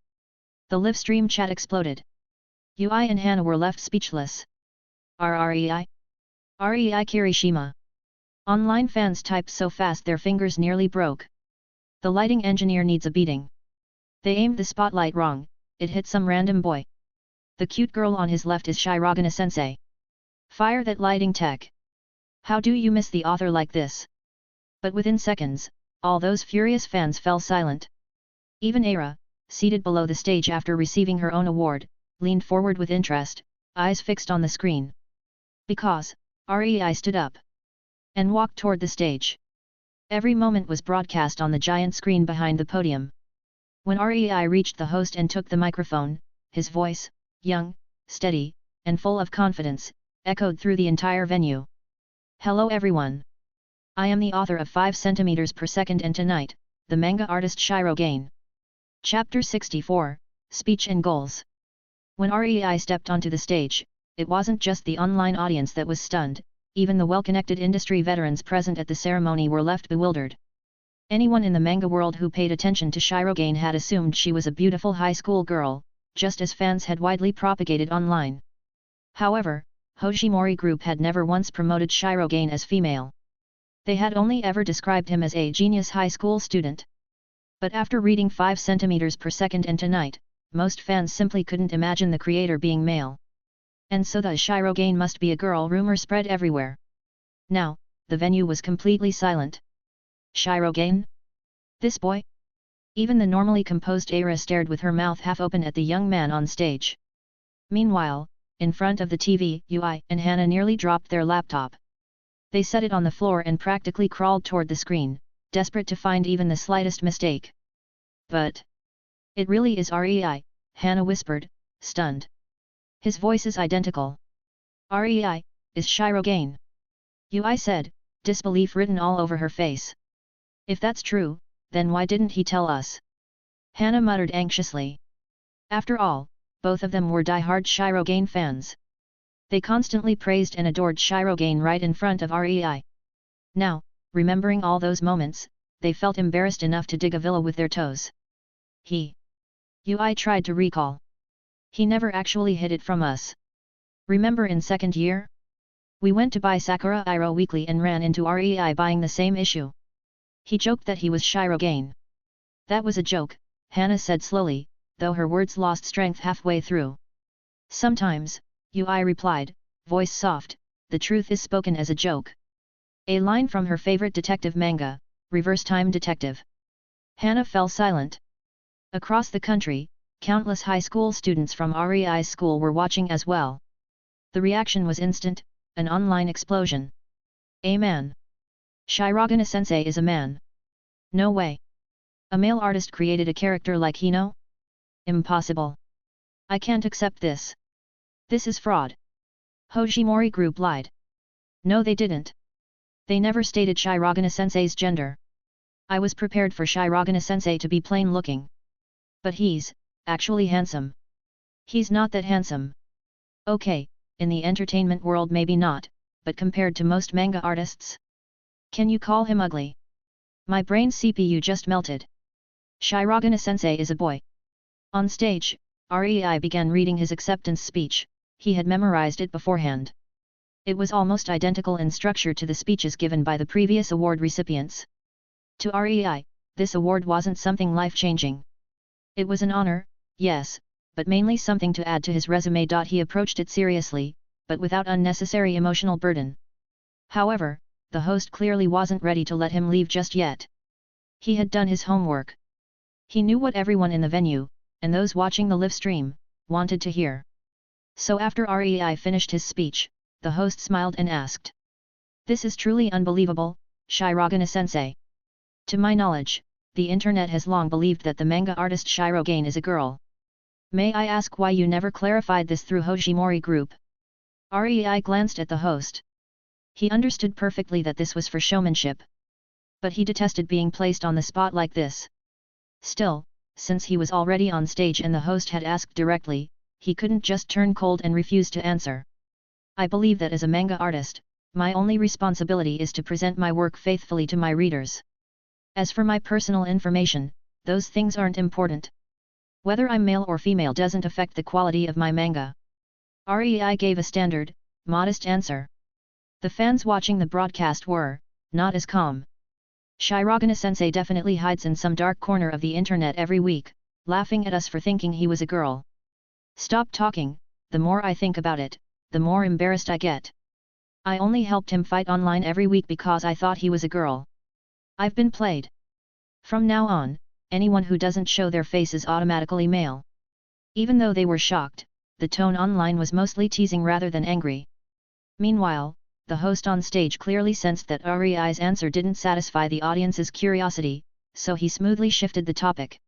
The live stream chat exploded. Ui and Hana were left speechless. Rei Kirishima. Online fans typed so fast their fingers nearly broke. The lighting engineer needs a beating. They aimed the spotlight wrong, it hit some random boy. The cute girl on his left is Shirogane-sensei. Fire that lighting tech. How do you miss the author like this? But within seconds, all those furious fans fell silent. Even Aira, seated below the stage after receiving her own award, leaned forward with interest, eyes fixed on the screen. Because, Rei stood up and walked toward the stage. Every moment was broadcast on the giant screen behind the podium. When Rei reached the host and took the microphone, his voice, young, steady, and full of confidence, echoed through the entire venue. Hello everyone. I am the author of 5 cm per second and tonight, the manga artist Shirogane. Chapter 64, Speech and Goals. When Rei stepped onto the stage, it wasn't just the online audience that was stunned, even the well-connected industry veterans present at the ceremony were left bewildered. Anyone in the manga world who paid attention to Shirogane had assumed she was a beautiful high school girl, just as fans had widely propagated online. However, Hojimori Group had never once promoted Shirogane as female. They had only ever described him as a genius high school student. But after reading 5 cm per second and Tonight, most fans simply couldn't imagine the creator being male. And so the Shirogane must be a girl rumor spread everywhere. Now, the venue was completely silent. Shirogane? This boy? Even the normally composed Aira stared with her mouth half open at the young man on stage. Meanwhile, in front of the TV, Yui and Hana nearly dropped their laptop. They set it on the floor and practically crawled toward the screen, desperate to find even the slightest mistake. But it really is Rei, Hana whispered, stunned. His voice is identical. Rei, is Shirogane. Yui said, disbelief written all over her face. If that's true, then why didn't he tell us? Hana muttered anxiously. After all, both of them were die-hard Shirogane fans. They constantly praised and adored Shirogane right in front of Rei. Now, remembering all those moments, they felt embarrassed enough to dig a villa with their toes. Yui tried to recall. He never actually hid it from us. Remember in second year? We went to buy Sakura Iroh Weekly and ran into Rei buying the same issue. He joked that he was Shirogane. That was a joke, Hana said slowly, though her words lost strength halfway through. Sometimes, Yui replied, voice soft, the truth is spoken as a joke. A line from her favorite detective manga, Reverse Time Detective. Hana fell silent. Across the country, countless high school students from Rei's school were watching as well. The reaction was instant, an online explosion. A man. Shirogane-sensei is a man. No way. A male artist created a character like Hino? Impossible. I can't accept this. This is fraud. Hojimori Group lied. No, they didn't. They never stated Shirogane-sensei's gender. I was prepared for Shirogane-sensei to be plain looking. But he's actually handsome. He's not that handsome. Okay, in the entertainment world maybe not, but compared to most manga artists? Can you call him ugly? My brain CPU just melted. Shirogane-sensei is a boy. On stage, Rei began reading his acceptance speech. He had memorized it beforehand. It was almost identical in structure to the speeches given by the previous award recipients. To Rei, this award wasn't something life-changing. It was an honor, yes, but mainly something to add to his resume. He approached it seriously, but without unnecessary emotional burden. However, the host clearly wasn't ready to let him leave just yet. He had done his homework. He knew what everyone in the venue, and those watching the live stream, wanted to hear. So after Rei finished his speech, the host smiled and asked. This is truly unbelievable, Shirogane-sensei. To my knowledge, the internet has long believed that the manga artist Shirogane is a girl. May I ask why you never clarified this through Hojimori Group? Rei glanced at the host. He understood perfectly that this was for showmanship. But he detested being placed on the spot like this. Still, since he was already on stage and the host had asked directly, he couldn't just turn cold and refuse to answer. I believe that as a manga artist, my only responsibility is to present my work faithfully to my readers. As for my personal information, those things aren't important. Whether I'm male or female doesn't affect the quality of my manga. Rei gave a standard, modest answer. The fans watching the broadcast were not as calm. Shirogane-sensei definitely hides in some dark corner of the internet every week, laughing at us for thinking he was a girl. Stop talking, the more I think about it, the more embarrassed I get. I only helped him fight online every week because I thought he was a girl. I've been played. From now on, anyone who doesn't show their face is automatically male. Even though they were shocked, the tone online was mostly teasing rather than angry. Meanwhile, the host on stage clearly sensed that Rei's answer didn't satisfy the audience's curiosity, so he smoothly shifted the topic.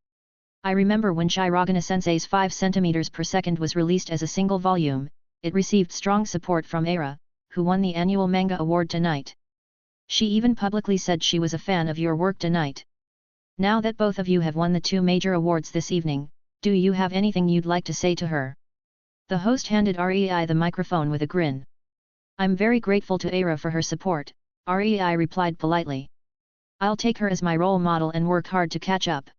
I remember when Shirogane-sensei's 5 cm per second was released as a single volume, it received strong support from Aira, who won the annual manga award tonight. She even publicly said she was a fan of your work tonight. Now that both of you have won the 2 major awards this evening, do you have anything you'd like to say to her? The host handed Rei the microphone with a grin. I'm very grateful to Aira for her support, Rei replied politely. I'll take her as my role model and work hard to catch up.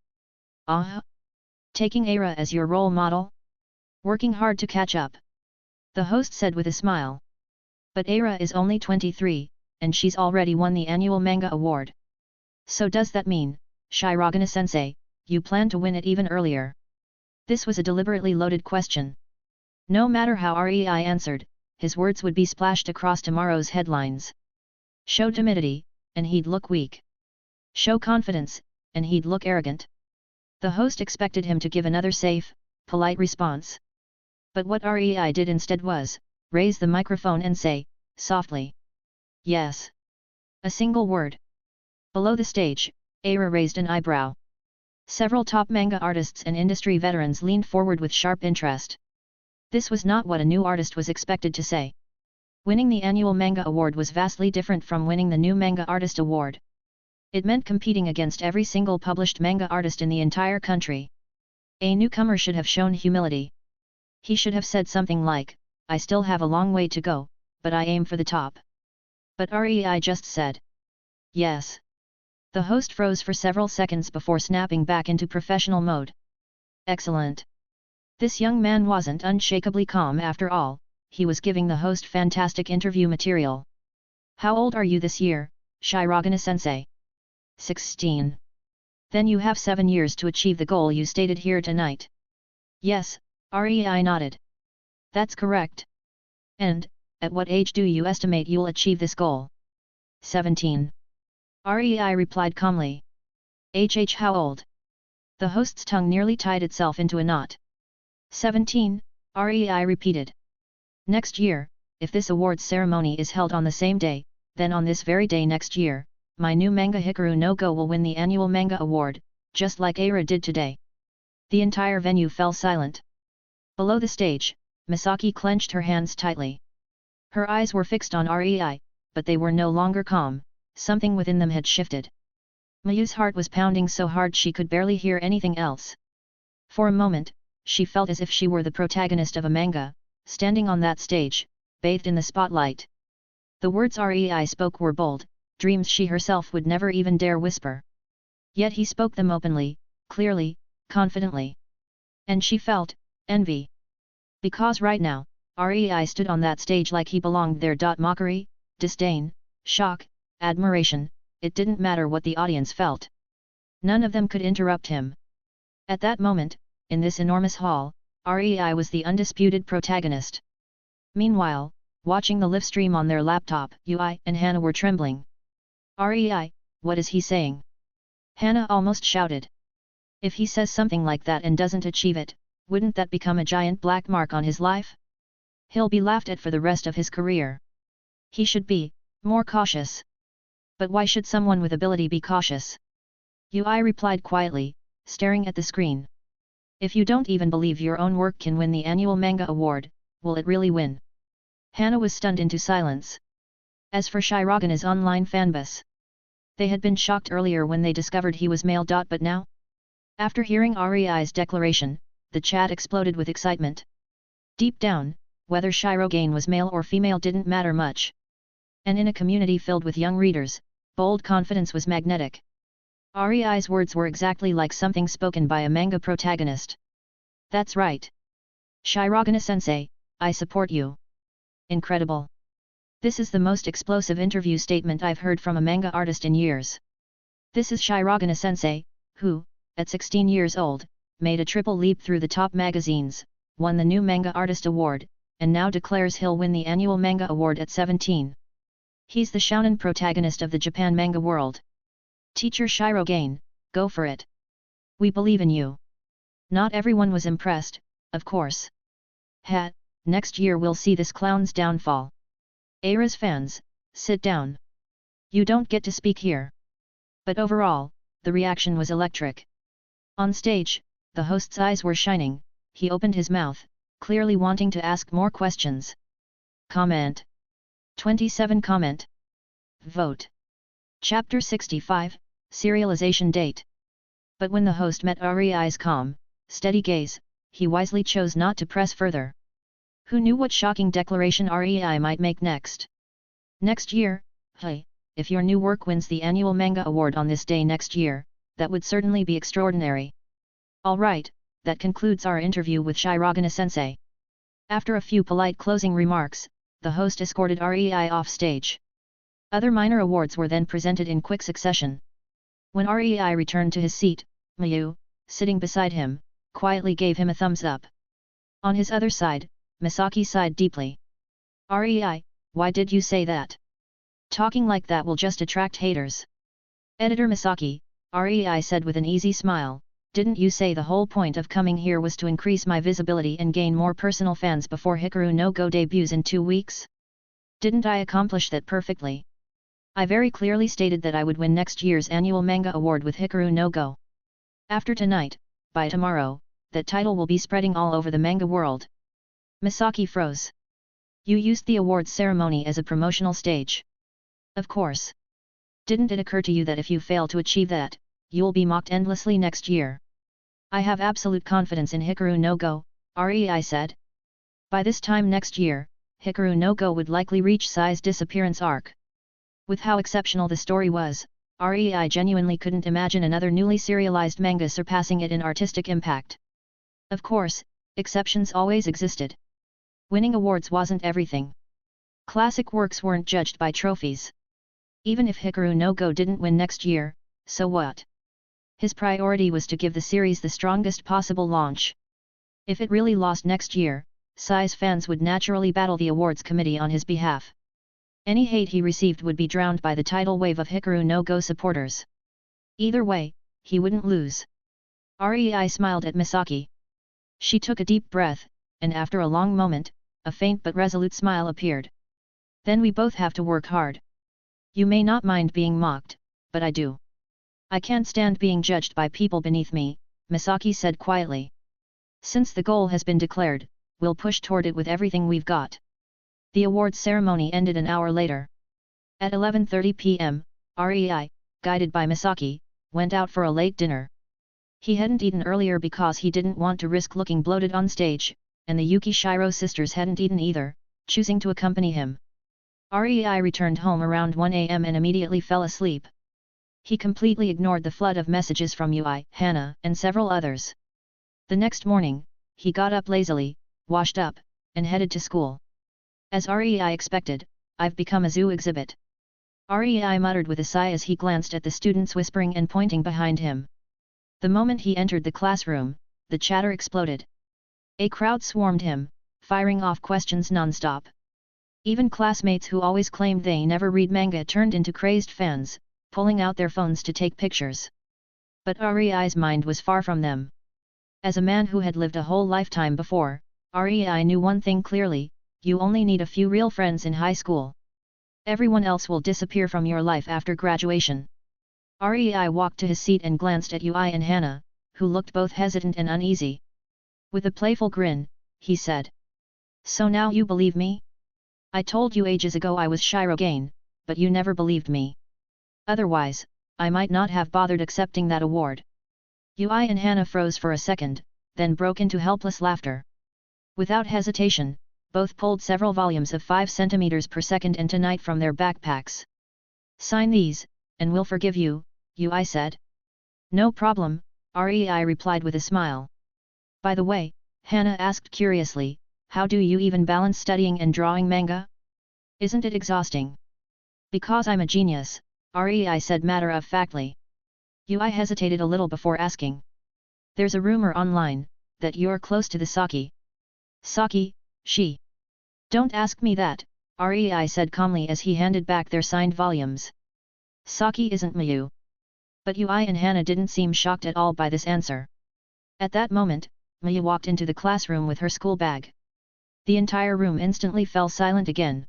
Taking Aira as your role model? Working hard to catch up. The host said with a smile. But Aira is only 23, and she's already won the annual manga award. So does that mean, Shirogane-sensei, you plan to win it even earlier? This was a deliberately loaded question. No matter how Rei answered, his words would be splashed across tomorrow's headlines. Show timidity, and he'd look weak. Show confidence, and he'd look arrogant. The host expected him to give another safe, polite response. But what Rei did instead was, raise the microphone and say, softly, yes. A single word. Below the stage, Aira raised an eyebrow. Several top manga artists and industry veterans leaned forward with sharp interest. This was not what a new artist was expected to say. Winning the annual manga award was vastly different from winning the new manga artist award. It meant competing against every single published manga artist in the entire country. A newcomer should have shown humility. He should have said something like, I still have a long way to go, but I aim for the top. But Rei just said, yes. The host froze for several seconds before snapping back into professional mode. Excellent. This young man wasn't unshakably calm after all, he was giving the host fantastic interview material. How old are you this year, Shirogane-sensei? 16. Then you have 7 years to achieve the goal you stated here tonight. Yes, Rei nodded. That's correct. And, at what age do you estimate you'll achieve this goal? 17. Rei replied calmly. How old? The host's tongue nearly tied itself into a knot. 17, Rei repeated. Next year, if this awards ceremony is held on the same day, then on this very day next year, my new manga Hikaru no Go will win the annual manga award, just like Aira did today. The entire venue fell silent. Below the stage, Misaki clenched her hands tightly. Her eyes were fixed on Rei, but they were no longer calm, something within them had shifted. Mayu's heart was pounding so hard she could barely hear anything else. For a moment, she felt as if she were the protagonist of a manga, standing on that stage, bathed in the spotlight. The words Rei spoke were bold, dreams she herself would never even dare whisper. Yet he spoke them openly, clearly, confidently. And she felt envy. Because right now, Rei stood on that stage like he belonged there. Mockery, disdain, shock, admiration, it didn't matter what the audience felt. None of them could interrupt him. At that moment, in this enormous hall, Rei was the undisputed protagonist. Meanwhile, watching the live stream on their laptop, Ui and Hana were trembling. Rei, what is he saying? Hana almost shouted. If he says something like that and doesn't achieve it, wouldn't that become a giant black mark on his life? He'll be laughed at for the rest of his career. He should be more cautious. But why should someone with ability be cautious? Ui replied quietly, staring at the screen. If you don't even believe your own work can win the annual manga award, will it really win? Hana was stunned into silence. As for Shiragane's online fanbase, they had been shocked earlier when they discovered he was male. But now? After hearing Rei's declaration, the chat exploded with excitement. Deep down, whether Shirogane was male or female didn't matter much. And in a community filled with young readers, bold confidence was magnetic. Rei's words were exactly like something spoken by a manga protagonist. That's right. Shirogane-sensei, I support you. Incredible. This is the most explosive interview statement I've heard from a manga artist in years. This is Shirogane-sensei, who, at 16 years old, made a triple leap through the top magazines, won the new Manga Artist Award, and now declares he'll win the annual manga award at 17. He's the shounen protagonist of the Japan manga world. Teacher Shirogane, go for it. We believe in you. Not everyone was impressed, of course. Next year we'll see this clown's downfall. Aira's fans, sit down. You don't get to speak here. But overall, the reaction was electric. On stage, the host's eyes were shining, he opened his mouth, clearly wanting to ask more questions. Comment. 27 Comment. Vote. Chapter 65, Serialization Date. But when the host met Rei's calm, steady gaze, he wisely chose not to press further. Who knew what shocking declaration Rei might make next? Next year, hey, if your new work wins the annual manga award on this day next year, that would certainly be extraordinary. Alright, that concludes our interview with Shirogane-sensei. After a few polite closing remarks, the host escorted Rei off stage. Other minor awards were then presented in quick succession. When Rei returned to his seat, Mayu, sitting beside him, quietly gave him a thumbs up. On his other side, Misaki sighed deeply. Rei, why did you say that? Talking like that will just attract haters. Editor Misaki, Rei said with an easy smile, didn't you say the whole point of coming here was to increase my visibility and gain more personal fans before Hikaru no Go debuts in 2 weeks? Didn't I accomplish that perfectly? I very clearly stated that I would win next year's annual manga award with Hikaru no Go. After tonight, by tomorrow, that title will be spreading all over the manga world. Misaki froze. You used the awards ceremony as a promotional stage. Of course. Didn't it occur to you that if you fail to achieve that, you'll be mocked endlessly next year? I have absolute confidence in Hikaru no Go, Rei said. By this time next year, Hikaru no Go would likely reach Sai's disappearance arc. With how exceptional the story was, Rei genuinely couldn't imagine another newly serialized manga surpassing it in artistic impact. Of course, exceptions always existed. Winning awards wasn't everything. Classic works weren't judged by trophies. Even if Hikaru no Go didn't win next year, so what? His priority was to give the series the strongest possible launch. If it really lost next year, Sai's fans would naturally battle the awards committee on his behalf. Any hate he received would be drowned by the tidal wave of Hikaru no Go supporters. Either way, he wouldn't lose. Rei smiled at Misaki. She took a deep breath, and after a long moment, a faint but resolute smile appeared. Then we both have to work hard. You may not mind being mocked, but I do. I can't stand being judged by people beneath me, Misaki said quietly. Since the goal has been declared, we'll push toward it with everything we've got. The awards ceremony ended an hour later. At 11:30 p.m., Rei, guided by Misaki, went out for a late dinner. He hadn't eaten earlier because he didn't want to risk looking bloated on stage, and the Yukishiro sisters hadn't eaten either, choosing to accompany him. Rei returned home around 1 a.m. and immediately fell asleep. He completely ignored the flood of messages from Ui, Hana, and several others. The next morning, he got up lazily, washed up, and headed to school. As Rei expected, I've become a zoo exhibit. Rei muttered with a sigh as he glanced at the students whispering and pointing behind him. The moment he entered the classroom, the chatter exploded. A crowd swarmed him, firing off questions non-stop. Even classmates who always claimed they never read manga turned into crazed fans, pulling out their phones to take pictures. But Rei's mind was far from them. As a man who had lived a whole lifetime before, Rei knew one thing clearly: you only need a few real friends in high school. Everyone else will disappear from your life after graduation. Rei walked to his seat and glanced at Ui and Hana, who looked both hesitant and uneasy. With a playful grin, he said. So now you believe me? I told you ages ago I was Shirogane, but you never believed me. Otherwise, I might not have bothered accepting that award. Ui and Hana froze for a second, then broke into helpless laughter. Without hesitation, both pulled several volumes of 5 cm per second and tonight from their backpacks. Sign these, and we'll forgive you, Ui said. No problem, Rei replied with a smile. By the way, Hana asked curiously, how do you even balance studying and drawing manga? Isn't it exhausting? Because I'm a genius, Rei said matter-of-factly. Ui hesitated a little before asking. There's a rumor online, that you're close to the Saki. Saki, she. Don't ask me that, Rei said calmly as he handed back their signed volumes. Saki isn't Mayu. But Ui and Hana didn't seem shocked at all by this answer. At that moment, Mayu walked into the classroom with her school bag. The entire room instantly fell silent again.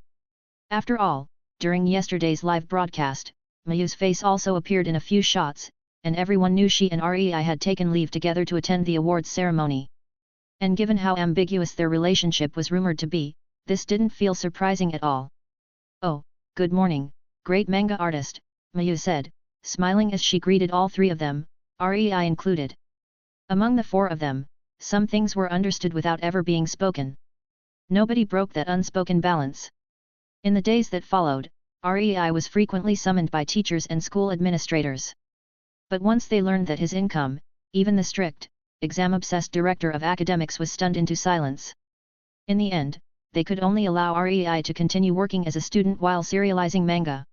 After all, during yesterday's live broadcast, Mayu's face also appeared in a few shots, and everyone knew she and Rei had taken leave together to attend the awards ceremony. And given how ambiguous their relationship was rumored to be, this didn't feel surprising at all. Oh, good morning, great manga artist, Mayu said, smiling as she greeted all three of them, Rei included. Among the four of them, some things were understood without ever being spoken. Nobody broke that unspoken balance. In the days that followed, Rei was frequently summoned by teachers and school administrators. But once they learned that his income, even the strict, exam-obsessed director of academics was stunned into silence. In the end, they could only allow Rei to continue working as a student while serializing manga.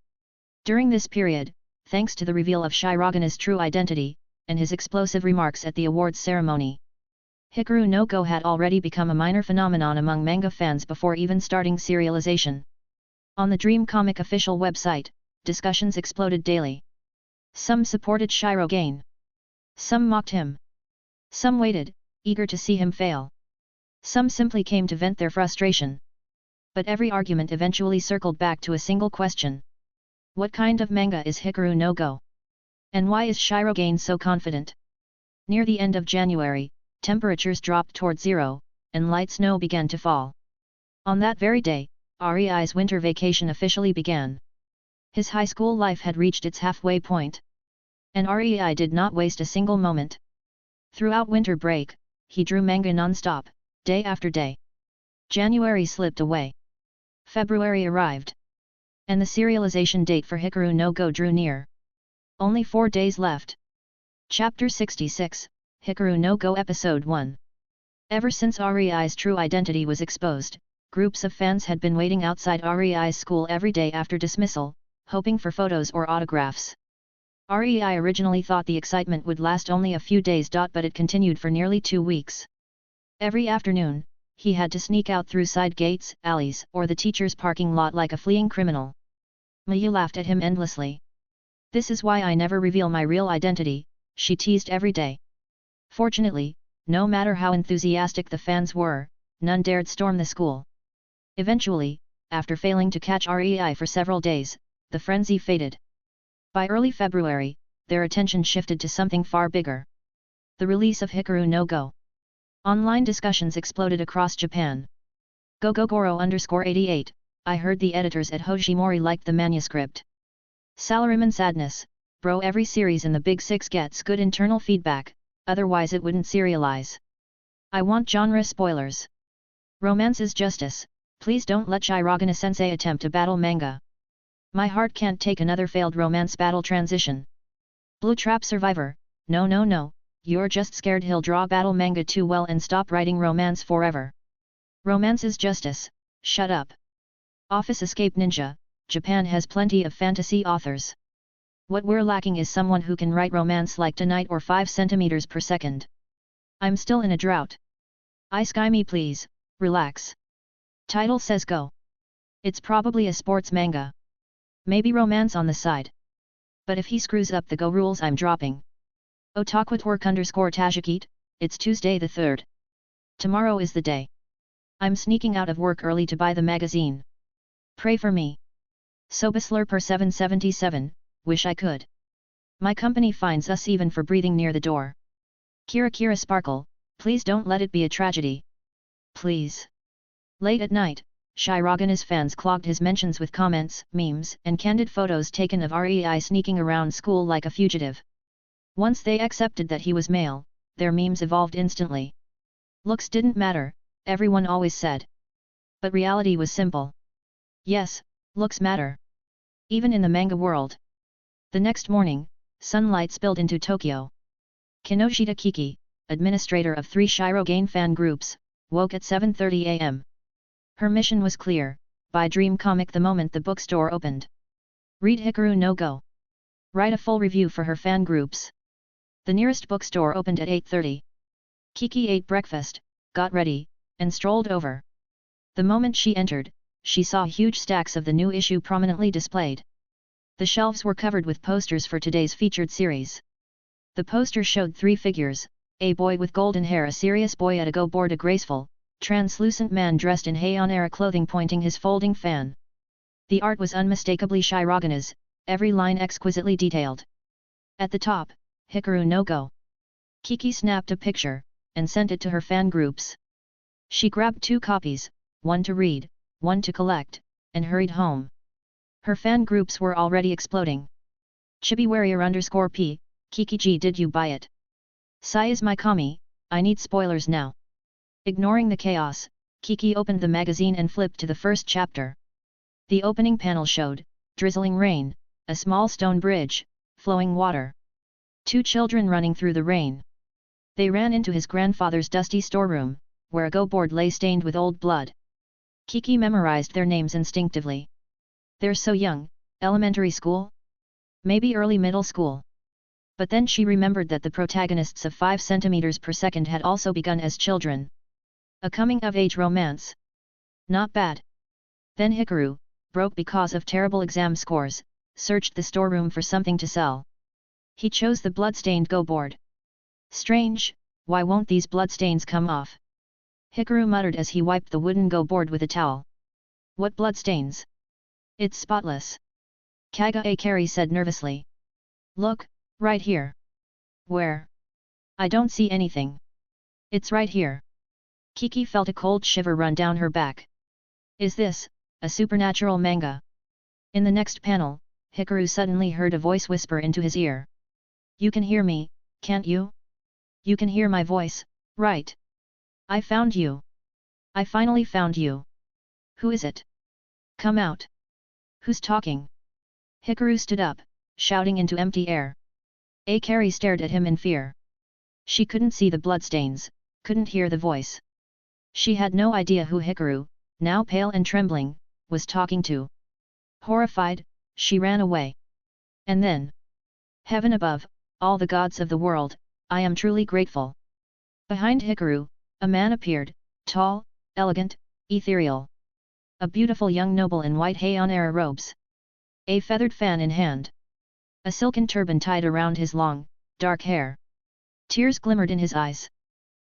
During this period, thanks to the reveal of Shirogana's true identity, and his explosive remarks at the awards ceremony, Hikaru no Go had already become a minor phenomenon among manga fans before even starting serialization. On the Dream Comic official website, discussions exploded daily. Some supported Shirogane. Some mocked him. Some waited, eager to see him fail. Some simply came to vent their frustration. But every argument eventually circled back to a single question. What kind of manga is Hikaru no Go? And why is Shirogane so confident? Near the end of January, temperatures dropped toward zero, and light snow began to fall. On that very day, Rei's winter vacation officially began. His high school life had reached its halfway point. And Rei did not waste a single moment. Throughout winter break, he drew manga non-stop, day after day. January slipped away. February arrived. And the serialization date for Hikaru no Go drew near. Only 4 days left. Chapter 66, Hikaru no Go Episode 1. Ever since Rei's true identity was exposed, groups of fans had been waiting outside Rei's school every day after dismissal, hoping for photos or autographs. Rei originally thought the excitement would last only a few days. But it continued for nearly 2 weeks. Every afternoon, he had to sneak out through side gates, alleys, or the teacher's parking lot like a fleeing criminal. Miyu laughed at him endlessly. This is why I never reveal my real identity, she teased every day. Fortunately, no matter how enthusiastic the fans were, none dared storm the school. Eventually, after failing to catch Rei for several days, the frenzy faded. By early February, their attention shifted to something far bigger. The release of Hikaru no Go. Online discussions exploded across Japan. Gogogoro_88, I heard the editors at Hojimori liked the manuscript. Salaryman sadness, bro, every series in the Big Six gets good internal feedback, otherwise it wouldn't serialize. I want genre spoilers. Romance is justice, please don't let Shirogane-sensei attempt to battle manga. My heart can't take another failed romance battle transition. Blue Trap Survivor, no, you're just scared he'll draw battle manga too well and stop writing romance forever. Romance is justice, shut up. Office Escape Ninja, Japan has plenty of fantasy authors. What we're lacking is someone who can write romance like tonight or 5 centimeters per second. I'm still in a drought. Ice Guy me please, relax. Title says go. It's probably a sports manga. Maybe romance on the side. But if he screws up the go rules I'm dropping. Otakwitwork_Tajikit, it's Tuesday the 3rd. Tomorrow is the day. I'm sneaking out of work early to buy the magazine. Pray for me. Sobaslurper 777, wish I could. My company fines us even for breathing near the door. Kira Sparkle, please don't let it be a tragedy. Please. Late at night, Shirogana's fans clogged his mentions with comments, memes, and candid photos taken of Rei sneaking around school like a fugitive. Once they accepted that he was male, their memes evolved instantly. Looks didn't matter, everyone always said. But reality was simple. Yes, looks matter. Even in the manga world. The next morning, sunlight spilled into Tokyo. Kinoshita Kiki, administrator of 3 Shirogane fan groups, woke at 7:30 a.m. Her mission was clear, buy Dream Comic the moment the bookstore opened. Read Hikaru no Go. Write a full review for her fan groups. The nearest bookstore opened at 8:30. Kiki ate breakfast, got ready, and strolled over. The moment she entered, she saw huge stacks of the new issue prominently displayed. The shelves were covered with posters for today's featured series. The poster showed 3 figures, a boy with golden hair, a serious boy at a go board, a graceful, translucent man dressed in Heian-era clothing pointing his folding fan. The art was unmistakably Shirogana's, every line exquisitely detailed. At the top, Hikaru no Go. Kiki snapped a picture, and sent it to her fan groups. She grabbed 2 copies, one to read, one to collect, and hurried home. Her fan groups were already exploding. Chibi_Warrior_P, Kiki-G, did you buy it? Sai is my kami, I need spoilers now. Ignoring the chaos, Kiki opened the magazine and flipped to the first chapter. The opening panel showed, drizzling rain, a small stone bridge, flowing water. 2 children running through the rain. They ran into his grandfather's dusty storeroom, where a go-board lay stained with old blood. Kiki memorized their names instinctively. They're so young, elementary school? Maybe early middle school. But then she remembered that the protagonists of 5 centimeters per second had also begun as children. A coming-of-age romance. Not bad. Then Hikaru, broke because of terrible exam scores, searched the storeroom for something to sell. He chose the blood-stained go-board. Strange, why won't these bloodstains come off? Hikaru muttered as he wiped the wooden go-board with a towel. What bloodstains? It's spotless. Kagakari said nervously. Look, right here. Where? I don't see anything. It's right here. Kiki felt a cold shiver run down her back. Is this a supernatural manga? In the next panel, Hikaru suddenly heard a voice whisper into his ear. You can hear me, can't you? You can hear my voice, right? I found you. I finally found you. Who is it? Come out. Who's talking? Hikaru stood up, shouting into empty air. Akari stared at him in fear. She couldn't see the bloodstains, couldn't hear the voice. She had no idea who Hikaru, now pale and trembling, was talking to. Horrified, she ran away. And then, heaven above, all the gods of the world, I am truly grateful. Behind Hikaru, a man appeared, tall, elegant, ethereal. A beautiful young noble in white heian-era robes. A feathered fan in hand. A silken turban tied around his long, dark hair. Tears glimmered in his eyes.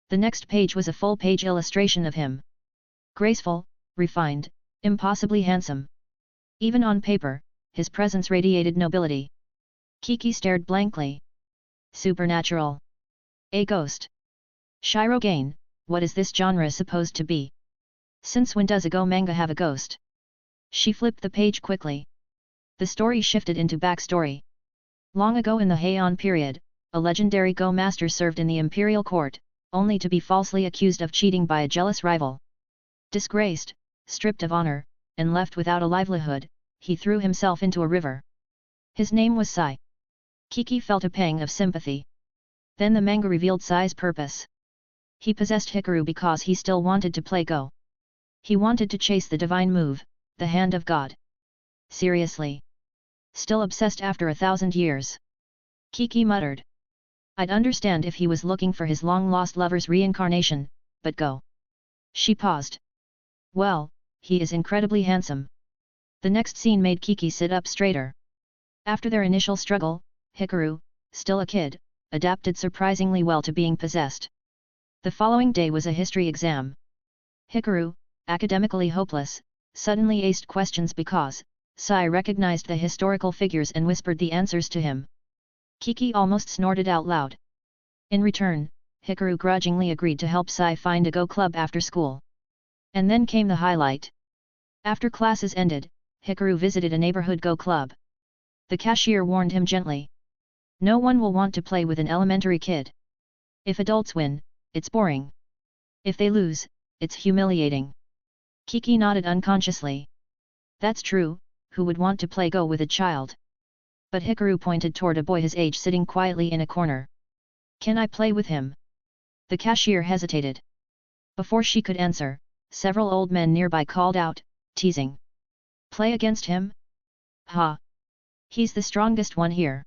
The next page was a full-page illustration of him. Graceful, refined, impossibly handsome. Even on paper, his presence radiated nobility. Kiki stared blankly. Supernatural. A ghost. Shirogane, what is this genre supposed to be? Since when does a go manga have a ghost? She flipped the page quickly. The story shifted into backstory. Long ago in the Heian period, a legendary go master served in the imperial court, only to be falsely accused of cheating by a jealous rival. Disgraced, stripped of honor, and left without a livelihood, he threw himself into a river. His name was Sai. Kiki felt a pang of sympathy. Then the manga revealed Sai's purpose. He possessed Hikaru because he still wanted to play Go. He wanted to chase the divine move, the hand of God. Seriously? Still obsessed after 1,000 years? Kiki muttered. I'd understand if he was looking for his long-lost lover's reincarnation, but Go. She paused. Well, he is incredibly handsome. The next scene made Kiki sit up straighter. After their initial struggle, Hikaru, still a kid, adapted surprisingly well to being possessed. The following day was a history exam. Hikaru, academically hopeless, suddenly aced questions because Sai recognized the historical figures and whispered the answers to him. Kiki almost snorted out loud. In return, Hikaru grudgingly agreed to help Sai find a Go club after school. And then came the highlight. After classes ended, Hikaru visited a neighborhood Go club. The cashier warned him gently. No one will want to play with an elementary kid. If adults win, it's boring. If they lose, it's humiliating. Kiki nodded unconsciously. That's true, who would want to play Go with a child? But Hikaru pointed toward a boy his age sitting quietly in a corner. Can I play with him? The cashier hesitated. Before she could answer, several old men nearby called out, teasing. Play against him? Ha! He's the strongest one here.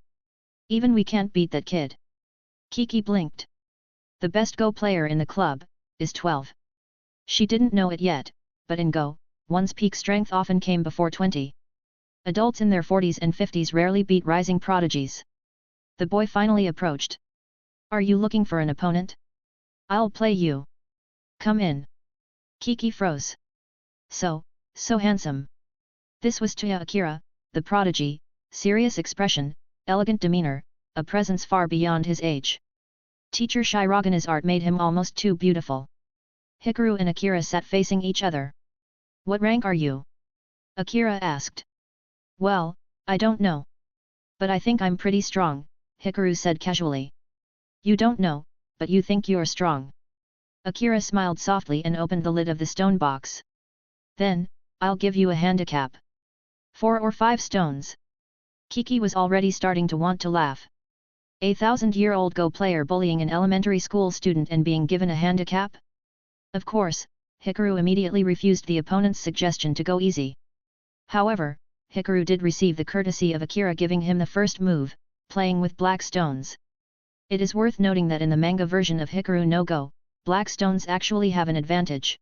Even we can't beat that kid. Kiki blinked. The best Go player in the club is 12. She didn't know it yet, but in Go, one's peak strength often came before 20. Adults in their 40s and 50s rarely beat rising prodigies. The boy finally approached. Are you looking for an opponent? I'll play you. Come in. Kiki froze. So handsome. This was Toya Akira, the prodigy, serious expression, elegant demeanor, a presence far beyond his age. Teacher Shirogana's art made him almost too beautiful. Hikaru and Akira sat facing each other. What rank are you? Akira asked. Well, I don't know. But I think I'm pretty strong, Hikaru said casually. You don't know, but you think you're strong. Akira smiled softly and opened the lid of the stone box. Then, I'll give you a handicap. 4 or 5 stones. Kiki was already starting to want to laugh. A 1000-year-old Go player bullying an elementary school student and being given a handicap? Of course, Hikaru immediately refused the opponent's suggestion to go easy. However, Hikaru did receive the courtesy of Akira giving him the first move, playing with black stones. It is worth noting that in the manga version of Hikaru no Go, black stones actually have an advantage.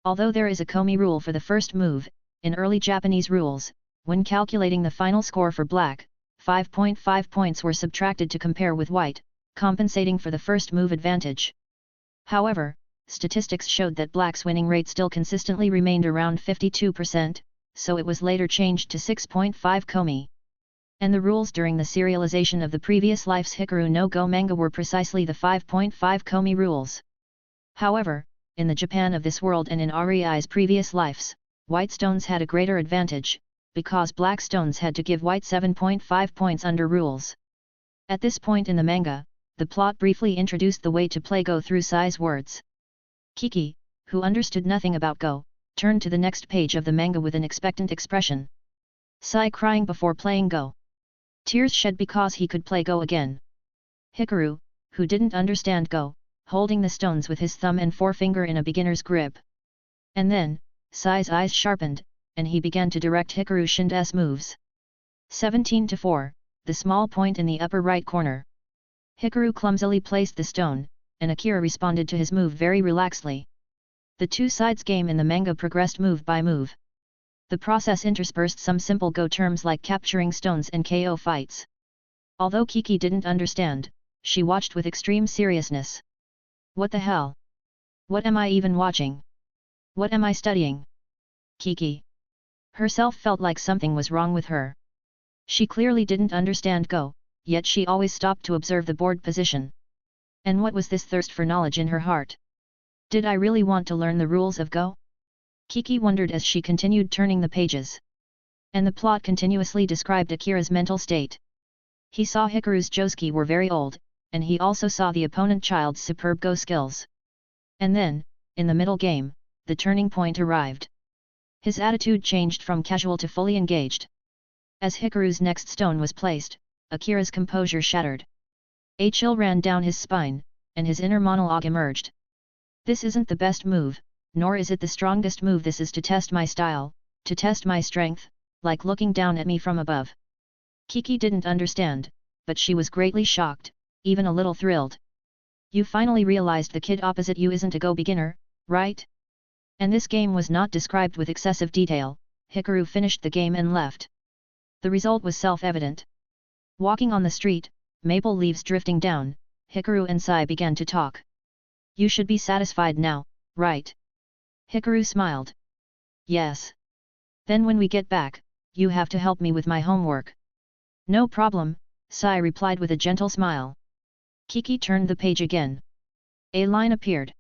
Although there is a komi rule for the first move, in early Japanese rules, when calculating the final score for black, 5.5 points were subtracted to compare with white, compensating for the first move advantage. However, statistics showed that black's winning rate still consistently remained around 52%, so it was later changed to 6.5 komi. And the rules during the serialization of the previous life's Hikaru no Go manga were precisely the 5.5 komi rules. However, in the Japan of this world and in Ariai's previous lives, white stones had a greater advantage, because black stones had to give white 7.5 points under rules. At this point in the manga, the plot briefly introduced the way to play Go through Sai's words. Kiki, who understood nothing about Go, turned to the next page of the manga with an expectant expression. Sai crying before playing Go. Tears shed because he could play Go again. Hikaru, who didn't understand Go, holding the stones with his thumb and forefinger in a beginner's grip. And then, Sai's eyes sharpened, and he began to direct Hikaru Shinda's moves. 17-4, the small point in the upper right corner. Hikaru clumsily placed the stone, and Akira responded to his move very relaxedly. The two sides' game in the manga progressed move by move. The process interspersed some simple Go terms like capturing stones and KO fights. Although Kiki didn't understand, she watched with extreme seriousness. What the hell? What am I even watching? What am I studying? Kiki herself felt like something was wrong with her. She clearly didn't understand Go, yet she always stopped to observe the board position. And what was this thirst for knowledge in her heart? Did I really want to learn the rules of Go? Kiki wondered as she continued turning the pages. And the plot continuously described Akira's mental state. He saw Hikaru's Josuke were very old, and he also saw the opponent child's superb Go skills. And then, in the middle game, the turning point arrived. His attitude changed from casual to fully engaged. As Hikaru's next stone was placed, Akira's composure shattered. A chill ran down his spine, and his inner monologue emerged. This isn't the best move, nor is it the strongest move. This is to test my style, to test my strength, like looking down at me from above. Kiki didn't understand, but she was greatly shocked, even a little thrilled. You finally realized the kid opposite you isn't a Go beginner, right? And this game was not described with excessive detail. Hikaru finished the game and left. The result was self-evident. Walking on the street, maple leaves drifting down, Hikaru and Sai began to talk. You should be satisfied now, right? Hikaru smiled. Yes. Then when we get back, you have to help me with my homework. No problem, Sai replied with a gentle smile. Kiki turned the page again. A line appeared.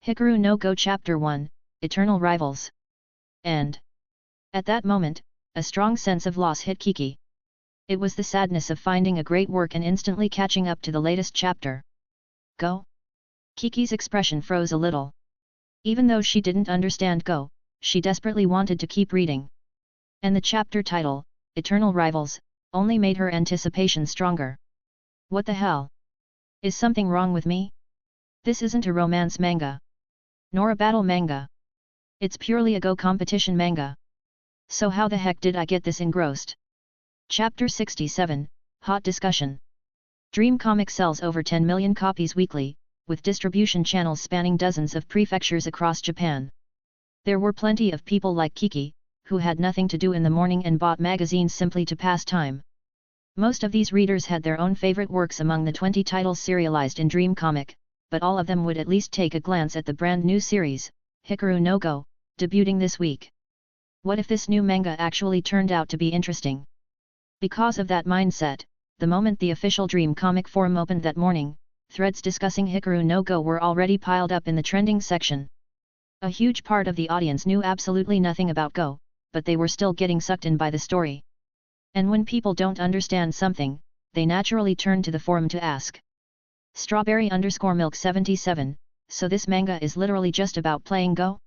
Hikaru no Go Chapter 1, Eternal Rivals. And at that moment, a strong sense of loss hit Kiki. It was the sadness of finding a great work and instantly catching up to the latest chapter. Go? Kiki's expression froze a little. Even though she didn't understand Go, she desperately wanted to keep reading. And the chapter title, Eternal Rivals, only made her anticipation stronger. What the hell? Is something wrong with me? This isn't a romance manga. Nor a battle manga. It's purely a Go competition manga. So how the heck did I get this engrossed? Chapter 67, Hot Discussion. Dream Comic sells over 10 million copies weekly, with distribution channels spanning dozens of prefectures across Japan. There were plenty of people like Kiki, who had nothing to do in the morning and bought magazines simply to pass time. Most of these readers had their own favorite works among the 20 titles serialized in Dream Comic, but all of them would at least take a glance at the brand new series, Hikaru no Go, debuting this week. What if this new manga actually turned out to be interesting? Because of that mindset, the moment the official Dream Comic forum opened that morning, threads discussing Hikaru no Go were already piled up in the trending section. A huge part of the audience knew absolutely nothing about Go, but they were still getting sucked in by the story. And when people don't understand something, they naturally turn to the forum to ask. Strawberry_milk 77, so this manga is literally just about playing Go?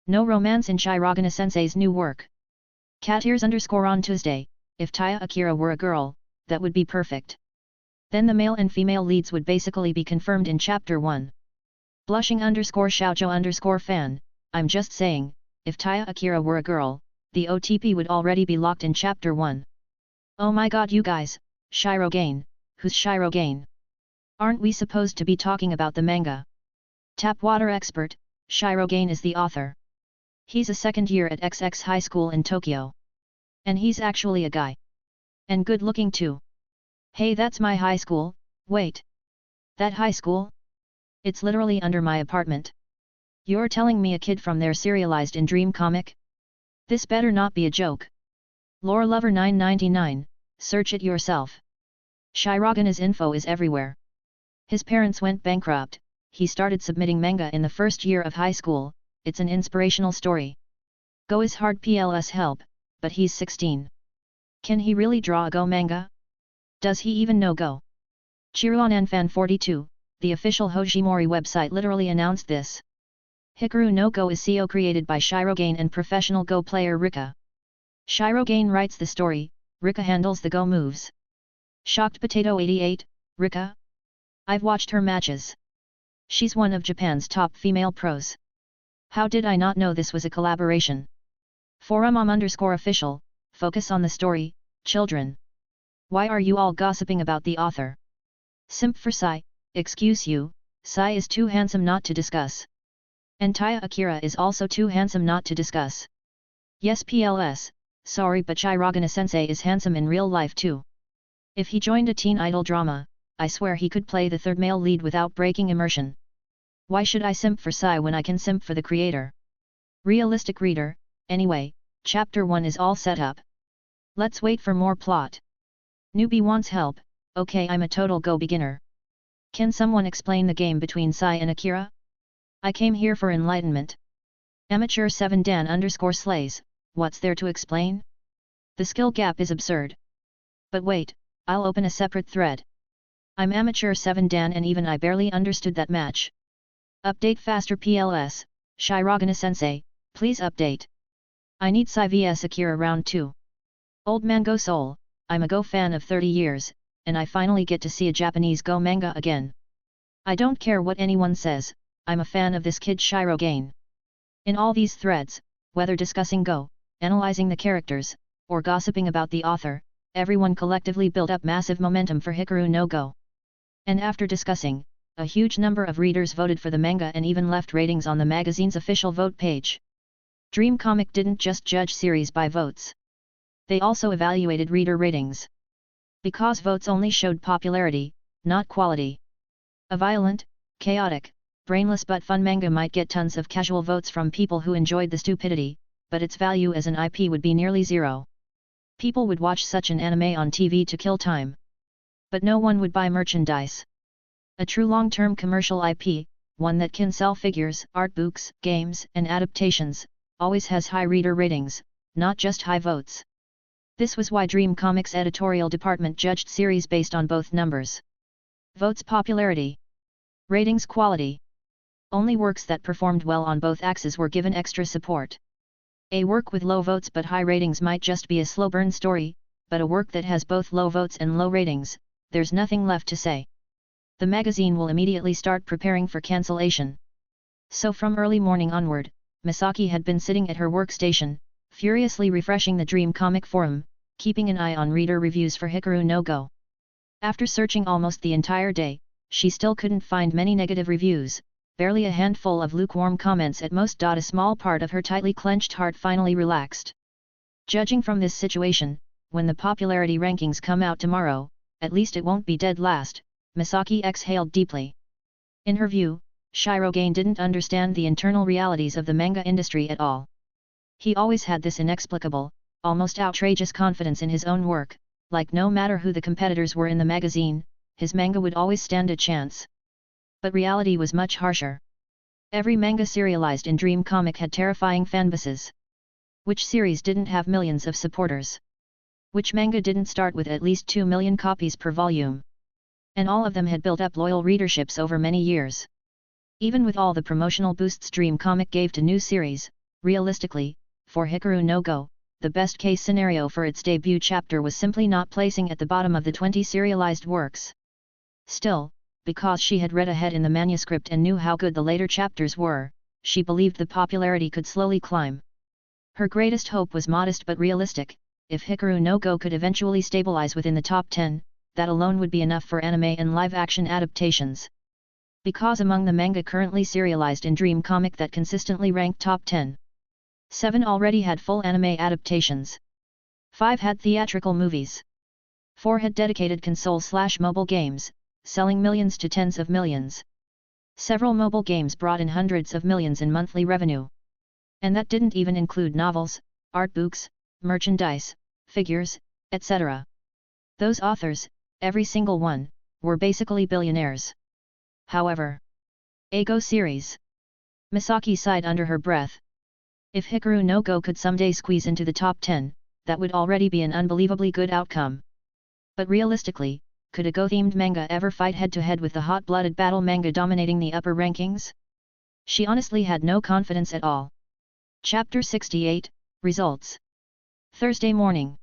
No romance in Shirogane-sensei's new work. Cat ears _ on Tuesday, if Taya Akira were a girl, that would be perfect. Then the male and female leads would basically be confirmed in Chapter 1. Blushing _Xiaojo _fan, I'm just saying, if Taya Akira were a girl, the OTP would already be locked in Chapter 1. Oh my god you guys, Shirogane, who's Shirogane? Aren't we supposed to be talking about the manga? Tap water expert, Shirogane is the author. He's a second year at XX High School in Tokyo. And he's actually a guy. And good looking too. Hey, that's my high school. Wait. That high school? It's literally under my apartment. You're telling me a kid from there serialized in Dream Comic? This better not be a joke. Lore Lover 999, search it yourself. Shirogana's info is everywhere. His parents went bankrupt, he started submitting manga in the first year of high school, it's an inspirational story. Go is hard PLS help, but he's 16. Can he really draw a Go manga? Does he even know Go? Chiruan Fan 42, the official Hojimori website literally announced this. Hikaru no Go is CO created by Shirogane and professional Go player Rika. Shirogane writes the story, Rika handles the Go moves. Shocked Potato 88, Rika? I've watched her matches. She's one of Japan's top female pros. How did I not know this was a collaboration? Forum_official, focus on the story, children. Why are you all gossiping about the author? Simp for Sai, excuse you, Sai is too handsome not to discuss. And Taya Akira is also too handsome not to discuss. Yes PLS, sorry but Shirogane-sensei is handsome in real life too. If he joined a teen idol drama, I swear he could play the third male lead without breaking immersion. Why should I simp for Sai when I can simp for the creator? Realistic reader, anyway, Chapter 1 is all set up. Let's wait for more plot. Newbie wants help, okay I'm a total Go beginner. Can someone explain the game between Sai and Akira? I came here for enlightenment. Amateur 7 Dan _slays, what's there to explain? The skill gap is absurd. But wait, I'll open a separate thread. I'm amateur 7 Dan and even I barely understood that match. Update faster PLS, Shirogane-sensei, please update. I need Sai vs Akira round 2. Old man Go Soul, I'm a Go fan of 30 years, and I finally get to see a Japanese Go manga again. I don't care what anyone says, I'm a fan of this kid Shirogane. In all these threads, whether discussing Go, analyzing the characters, or gossiping about the author, everyone collectively built up massive momentum for Hikaru no Go. And after discussing, a huge number of readers voted for the manga and even left ratings on the magazine's official vote page. Dream Comic didn't just judge series by votes. They also evaluated reader ratings. Because votes only showed popularity, not quality. A violent, chaotic, brainless but fun manga might get tons of casual votes from people who enjoyed the stupidity, but its value as an IP would be nearly zero. People would watch such an anime on TV to kill time. But no one would buy merchandise. A true long-term commercial IP, one that can sell figures, art books, games, and adaptations, always has high reader ratings, not just high votes. This was why Dream Comics' editorial department judged series based on both numbers. Votes popularity. Ratings quality. Only works that performed well on both axes were given extra support. A work with low votes but high ratings might just be a slow burn story, but a work that has both low votes and low ratings, there's nothing left to say. The magazine will immediately start preparing for cancellation. So from early morning onward, Misaki had been sitting at her workstation, furiously refreshing the Dream Comic forum, keeping an eye on reader reviews for Hikaru no Go. After searching almost the entire day, she still couldn't find many negative reviews, barely a handful of lukewarm comments at most. A small part of her tightly clenched heart finally relaxed. Judging from this situation, when the popularity rankings come out tomorrow, at least it won't be dead last, Misaki exhaled deeply. In her view, Shirogane didn't understand the internal realities of the manga industry at all. He always had this inexplicable, almost outrageous confidence in his own work, like no matter who the competitors were in the magazine, his manga would always stand a chance. But reality was much harsher. Every manga serialized in Dream Comic had terrifying fanbases. Which series didn't have millions of supporters? Which manga didn't start with at least 2 million copies per volume? And all of them had built up loyal readerships over many years. Even with all the promotional boosts Dream Comic gave to new series, realistically, for Hikaru no Go, the best case scenario for its debut chapter was simply not placing at the bottom of the 20 serialized works. Still, because she had read ahead in the manuscript and knew how good the later chapters were, she believed the popularity could slowly climb. Her greatest hope was modest but realistic: if Hikaru no Go could eventually stabilize within the top 10, that alone would be enough for anime and live-action adaptations. Because among the manga currently serialized in Dream Comic that consistently ranked top 10, 7 already had full anime adaptations. 5 had theatrical movies. 4 had dedicated console/mobile games, selling millions to tens of millions. Several mobile games brought in hundreds of millions in monthly revenue. And that didn't even include novels, art books, merchandise, figures, etc. Those authors, every single one, were basically billionaires. However, Go series. Misaki sighed under her breath. If Hikaru no Go could someday squeeze into the top 10, that would already be an unbelievably good outcome. But realistically, could a Go-themed manga ever fight head-to-head with the hot-blooded battle manga dominating the upper rankings? She honestly had no confidence at all. Chapter 68, Results. Thursday morning.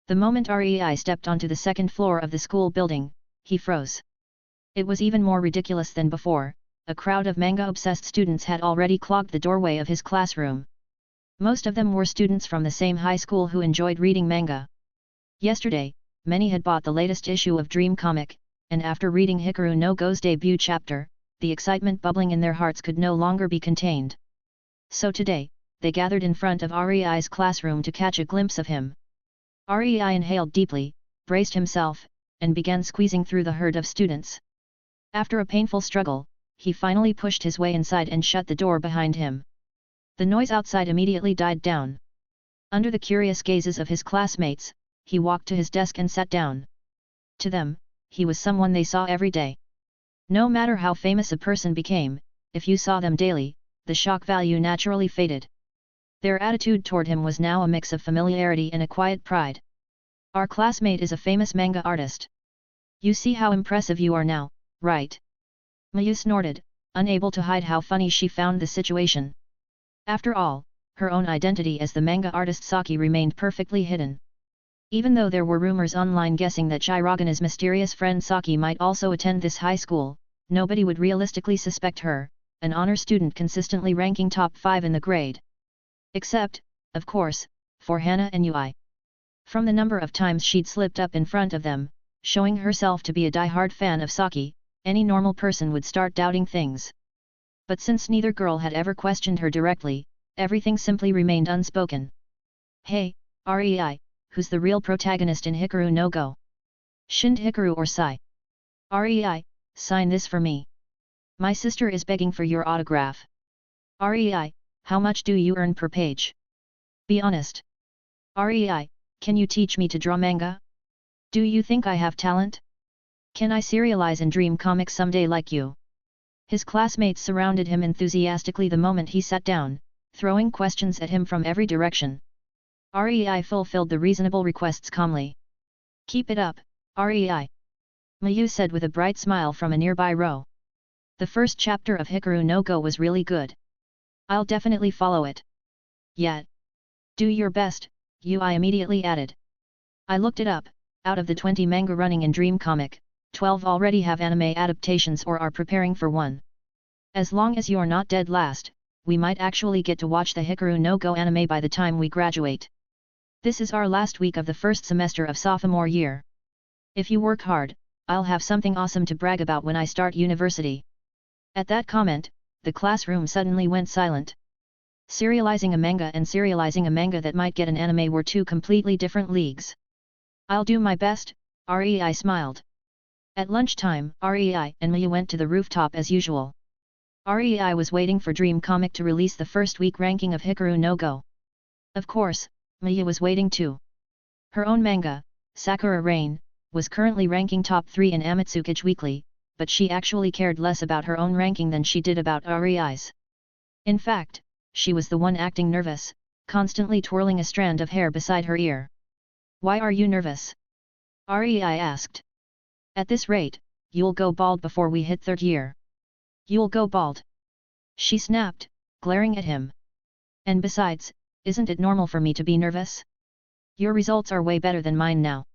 The moment Rei stepped onto the second floor of the school building, he froze. It was even more ridiculous than before. A crowd of manga-obsessed students had already clogged the doorway of his classroom. Most of them were students from the same high school who enjoyed reading manga. Yesterday, many had bought the latest issue of Dream Comic, and after reading Hikaru no Go's debut chapter, the excitement bubbling in their hearts could no longer be contained. So today, they gathered in front of Rei's classroom to catch a glimpse of him. Rei inhaled deeply, braced himself, and began squeezing through the herd of students. After a painful struggle, he finally pushed his way inside and shut the door behind him. The noise outside immediately died down. Under the curious gazes of his classmates, he walked to his desk and sat down. To them, he was someone they saw every day. No matter how famous a person became, if you saw them daily, the shock value naturally faded. Their attitude toward him was now a mix of familiarity and a quiet pride. Our classmate is a famous manga artist. You see how impressive you are now, right? Mayu snorted, unable to hide how funny she found the situation. After all, her own identity as the manga artist Saki remained perfectly hidden. Even though there were rumors online guessing that Shirogana's mysterious friend Saki might also attend this high school, nobody would realistically suspect her, an honor student consistently ranking top 5 in the grade. Except, of course, for Hana and Yui. From the number of times she'd slipped up in front of them, showing herself to be a die-hard fan of Saki, any normal person would start doubting things. But since neither girl had ever questioned her directly, everything simply remained unspoken. Hey, Rei, who's the real protagonist in Hikaru no Go? Shinned Hikaru or Sai? Rei, sign this for me. My sister is begging for your autograph. Rei, how much do you earn per page? Be honest. Rei, can you teach me to draw manga? Do you think I have talent? Can I serialize in Dream Comic someday like you? His classmates surrounded him enthusiastically the moment he sat down, throwing questions at him from every direction. Rei fulfilled the reasonable requests calmly. Keep it up, Rei. Mayu said with a bright smile from a nearby row. The first chapter of Hikaru no Go was really good. I'll definitely follow it. Yeah. Do your best, Yui immediately added. I looked it up, out of the 20 manga running in Dream Comic, 12 already have anime adaptations or are preparing for one. As long as you're not dead last, we might actually get to watch the Hikaru no Go anime by the time we graduate. This is our last week of the first semester of sophomore year. If you work hard, I'll have something awesome to brag about when I start university. At that comment, the classroom suddenly went silent. Serializing a manga and serializing a manga that might get an anime were two completely different leagues. I'll do my best, Rei smiled. At lunchtime, Rei and Mayu went to the rooftop as usual. Rei was waiting for Dream Comic to release the first week ranking of Hikaru no Go. Of course, Mayu was waiting too. Her own manga, Sakura Rain, was currently ranking top 3 in Amatsukage Weekly, but she actually cared less about her own ranking than she did about Rei's. In fact, she was the one acting nervous, constantly twirling a strand of hair beside her ear. Why are you nervous? Rei asked. At this rate, you'll go bald before we hit third year. You'll go bald. She snapped, glaring at him. And besides, isn't it normal for me to be nervous? Your results are way better than mine now.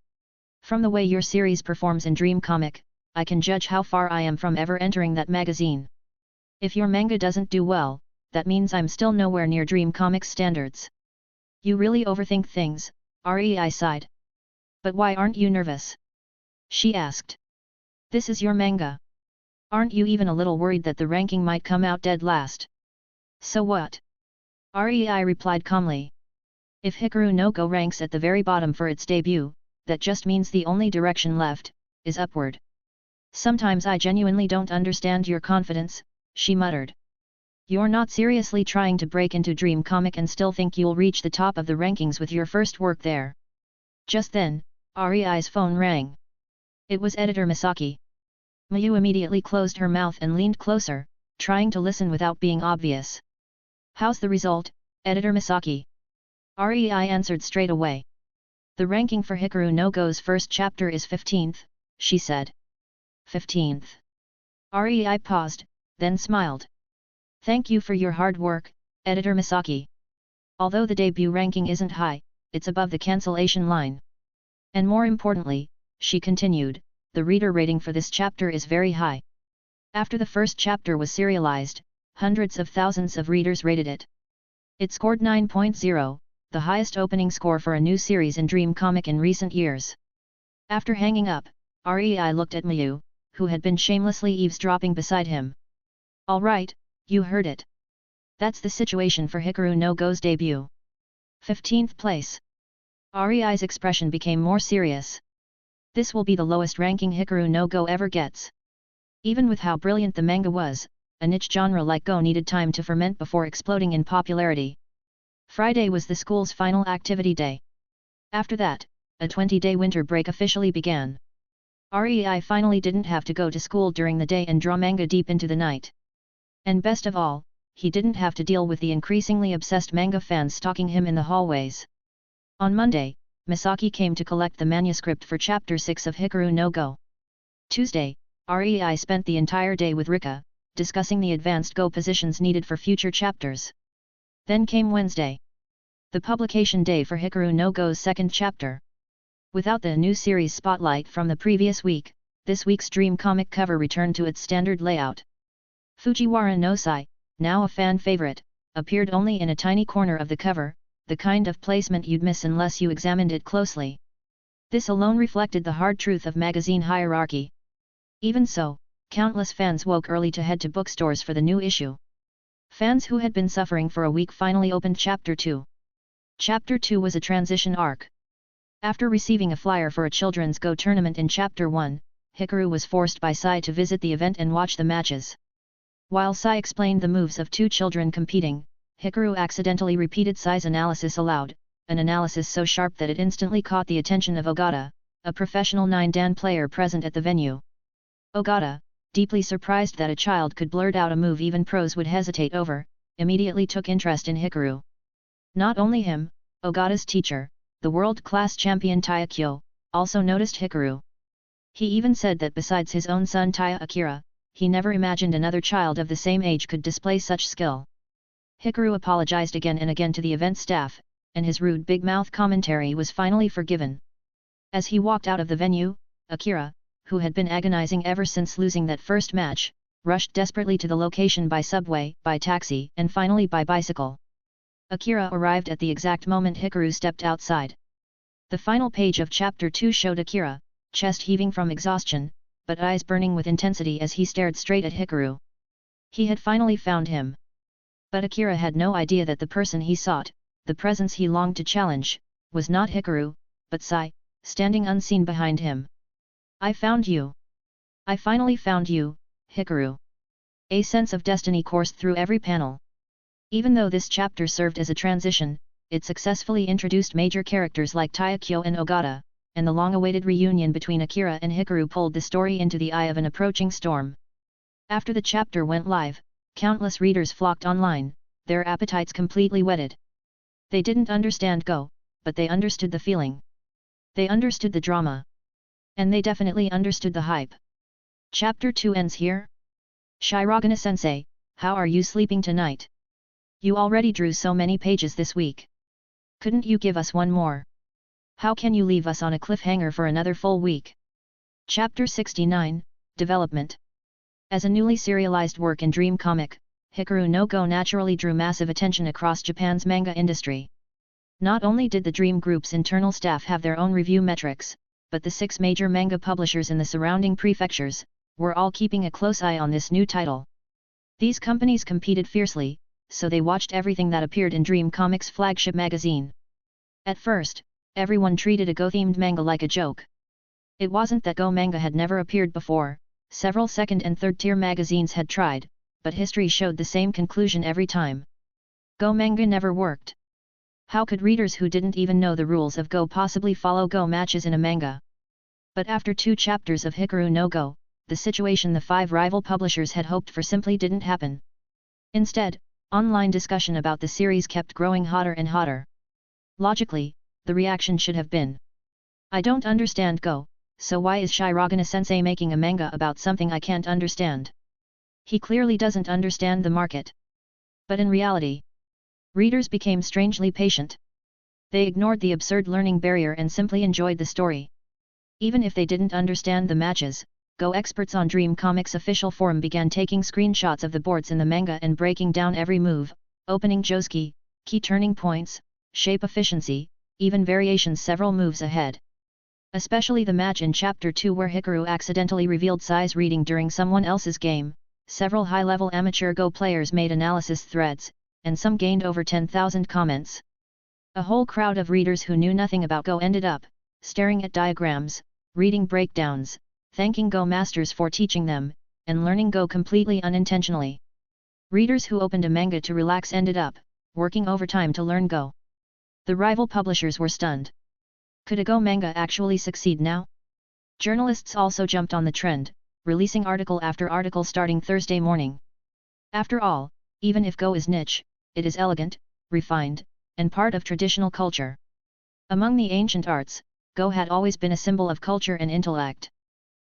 From the way your series performs in Dream Comic, I can judge how far I am from ever entering that magazine. If your manga doesn't do well, that means I'm still nowhere near Dream Comic's standards. You really overthink things, Rei sighed. But why aren't you nervous? She asked. This is your manga. Aren't you even a little worried that the ranking might come out dead last? So what? Rei replied calmly. If Hikaru no Go ranks at the very bottom for its debut, that just means the only direction left is upward. Sometimes I genuinely don't understand your confidence, she muttered. You're not seriously trying to break into Dream Comic and still think you'll reach the top of the rankings with your first work there. Just then, Rei's phone rang. It was editor Misaki. Mayu immediately closed her mouth and leaned closer, trying to listen without being obvious. How's the result, editor Misaki? Rei answered straight away. The ranking for Hikaru no Go's first chapter is 15th, she said. 15th. Rei paused, then smiled. Thank you for your hard work, editor Misaki. Although the debut ranking isn't high, it's above the cancellation line. And more importantly, she continued, the reader rating for this chapter is very high. After the first chapter was serialized, hundreds of thousands of readers rated it. It scored 9.0, the highest opening score for a new series in Dream Comic in recent years. After hanging up, Rei looked at Mayu, who had been shamelessly eavesdropping beside him. All right, you heard it. That's the situation for Hikaru no Go's debut. 15th place. Rei's expression became more serious. This will be the lowest ranking Hikaru no Go ever gets. Even with how brilliant the manga was, a niche genre like Go needed time to ferment before exploding in popularity. Friday was the school's final activity day. After that, a 20-day winter break officially began. Rei finally didn't have to go to school during the day and draw manga deep into the night. And best of all, he didn't have to deal with the increasingly obsessed manga fans stalking him in the hallways. On Monday, Misaki came to collect the manuscript for Chapter 6 of Hikaru no Go. Tuesday, Rei spent the entire day with Rika, discussing the advanced Go positions needed for future chapters. Then came Wednesday, the publication day for Hikaru no Go's second chapter. Without the new series spotlight from the previous week, this week's Dream Comic cover returned to its standard layout. Fujiwara no Sai, now a fan favorite, appeared only in a tiny corner of the cover, the kind of placement you'd miss unless you examined it closely. This alone reflected the hard truth of magazine hierarchy. Even so, countless fans woke early to head to bookstores for the new issue. Fans who had been suffering for a week finally opened Chapter 2. Chapter 2 was a transition arc. After receiving a flyer for a children's Go tournament in Chapter 1, Hikaru was forced by Sai to visit the event and watch the matches. While Sai explained the moves of two children competing, Hikaru accidentally repeated Sai's analysis aloud, an analysis so sharp that it instantly caught the attention of Ogata, a professional 9-dan player present at the venue. Ogata, deeply surprised that a child could blurt out a move even pros would hesitate over, immediately took interest in Hikaru. Not only him, Ogata's teacher, the world-class champion Taya Kyo, also noticed Hikaru. He even said that besides his own son Taya Akira, he never imagined another child of the same age could display such skill. Hikaru apologized again and again to the event staff, and his rude big mouth commentary was finally forgiven. As he walked out of the venue, Akira, who had been agonizing ever since losing that first match, rushed desperately to the location by subway, by taxi, and finally by bicycle. Akira arrived at the exact moment Hikaru stepped outside. The final page of Chapter 2 showed Akira, chest heaving from exhaustion, but eyes burning with intensity as he stared straight at Hikaru. He had finally found him. But Akira had no idea that the person he sought, the presence he longed to challenge, was not Hikaru, but Sai, standing unseen behind him. I found you. I finally found you, Hikaru. A sense of destiny coursed through every panel. Even though this chapter served as a transition, it successfully introduced major characters like Taya Kyo and Ogata, and the long-awaited reunion between Akira and Hikaru pulled the story into the eye of an approaching storm. After the chapter went live, countless readers flocked online, their appetites completely whetted. They didn't understand Go, but they understood the feeling. They understood the drama. And they definitely understood the hype. Chapter 2 ends here? Shirogane-sensei, how are you sleeping tonight? You already drew so many pages this week. Couldn't you give us one more? How can you leave us on a cliffhanger for another full week? Chapter 69, Development. As a newly serialized work in Dream Comic, Hikaru no Go naturally drew massive attention across Japan's manga industry. Not only did the Dream Group's internal staff have their own review metrics, but the 6 major manga publishers in the surrounding prefectures were all keeping a close eye on this new title. These companies competed fiercely, so they watched everything that appeared in Dream Comic's flagship magazine. At first, everyone treated a Go-themed manga like a joke. It wasn't that Go manga had never appeared before, several second and third-tier magazines had tried, but history showed the same conclusion every time. Go manga never worked. How could readers who didn't even know the rules of Go possibly follow Go matches in a manga? But after 2 chapters of Hikaru no Go, the situation the 5 rival publishers had hoped for simply didn't happen. Instead, online discussion about the series kept growing hotter and hotter. Logically, the reaction should have been, "I don't understand Go, so why is Shirogane-sensei making a manga about something I can't understand? He clearly doesn't understand the market." But in reality, readers became strangely patient. They ignored the absurd learning barrier and simply enjoyed the story. Even if they didn't understand the matches, Go experts on Dream Comics' official forum began taking screenshots of the boards in the manga and breaking down every move, opening Josuke, key turning points, shape efficiency, even variations several moves ahead. Especially the match in Chapter 2 where Hikaru accidentally revealed size reading during someone else's game, several high-level amateur Go players made analysis threads, and some gained over 10,000 comments. A whole crowd of readers who knew nothing about Go ended up staring at diagrams, reading breakdowns, thanking Go masters for teaching them, and learning Go completely unintentionally. Readers who opened a manga to relax ended up working overtime to learn Go. The rival publishers were stunned. Could a Go manga actually succeed now? Journalists also jumped on the trend, releasing article after article starting Thursday morning. After all, even if Go is niche, it is elegant, refined, and part of traditional culture. Among the ancient arts, Go had always been a symbol of culture and intellect.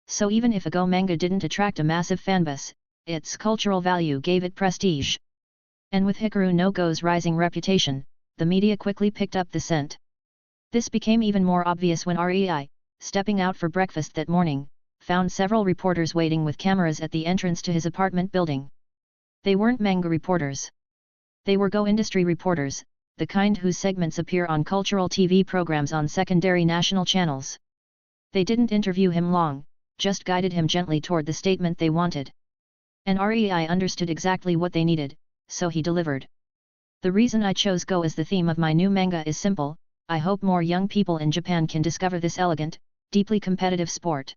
So even if a Go manga didn't attract a massive fanbase, its cultural value gave it prestige. And with Hikaru no Go's rising reputation, the media quickly picked up the scent. This became even more obvious when Rei, stepping out for breakfast that morning, found several reporters waiting with cameras at the entrance to his apartment building. They weren't manga reporters. They were Go industry reporters, the kind whose segments appear on cultural TV programs on secondary national channels. They didn't interview him long, just guided him gently toward the statement they wanted. And Rei understood exactly what they needed, so he delivered. "The reason I chose Go as the theme of my new manga is simple. I hope more young people in Japan can discover this elegant, deeply competitive sport."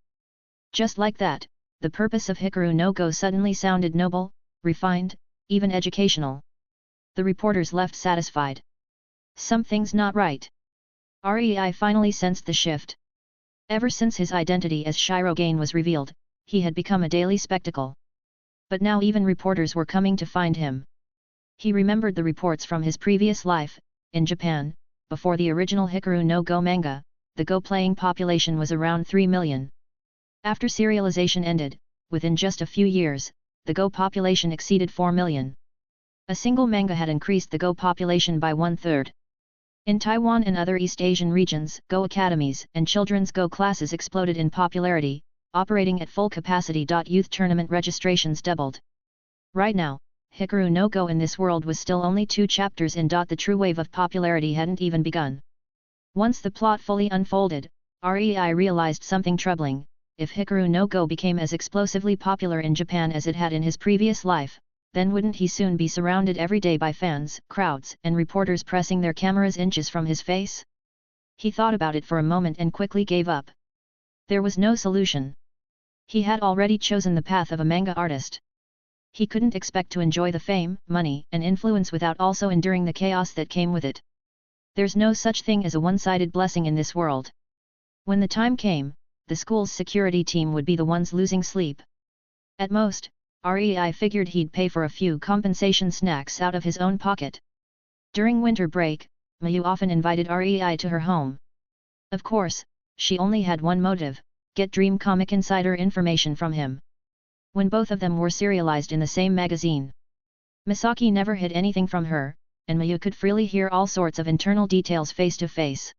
Just like that, the purpose of Hikaru no Go suddenly sounded noble, refined, even educational. The reporters left satisfied. Something's not right. Rei finally sensed the shift. Ever since his identity as Shirogane was revealed, he had become a daily spectacle. But now even reporters were coming to find him. He remembered the reports from his previous life. In Japan, before the original Hikaru no Go manga, the Go playing population was around 3 million. After serialization ended, within just a few years, the Go population exceeded 4 million. A single manga had increased the Go population by 1/3. In Taiwan and other East Asian regions, Go academies and children's Go classes exploded in popularity, operating at full capacity. Youth tournament registrations doubled. Right now, Hikaru no Go in this world was still only 2 chapters in. The true wave of popularity hadn't even begun. Once the plot fully unfolded, Rei realized something troubling. If Hikaru no Go became as explosively popular in Japan as it had in his previous life, then wouldn't he soon be surrounded every day by fans, crowds, and reporters pressing their cameras inches from his face? He thought about it for a moment and quickly gave up. There was no solution. He had already chosen the path of a manga artist. He couldn't expect to enjoy the fame, money, and influence without also enduring the chaos that came with it. There's no such thing as a one-sided blessing in this world. When the time came, the school's security team would be the ones losing sleep. At most, Rei figured he'd pay for a few compensation snacks out of his own pocket. During winter break, Mayu often invited Rei to her home. Of course, she only had one motive: get Dream Comic Insider information from him. When both of them were serialized in the same magazine, Misaki never hid anything from her, and Mayu could freely hear all sorts of internal details face to face.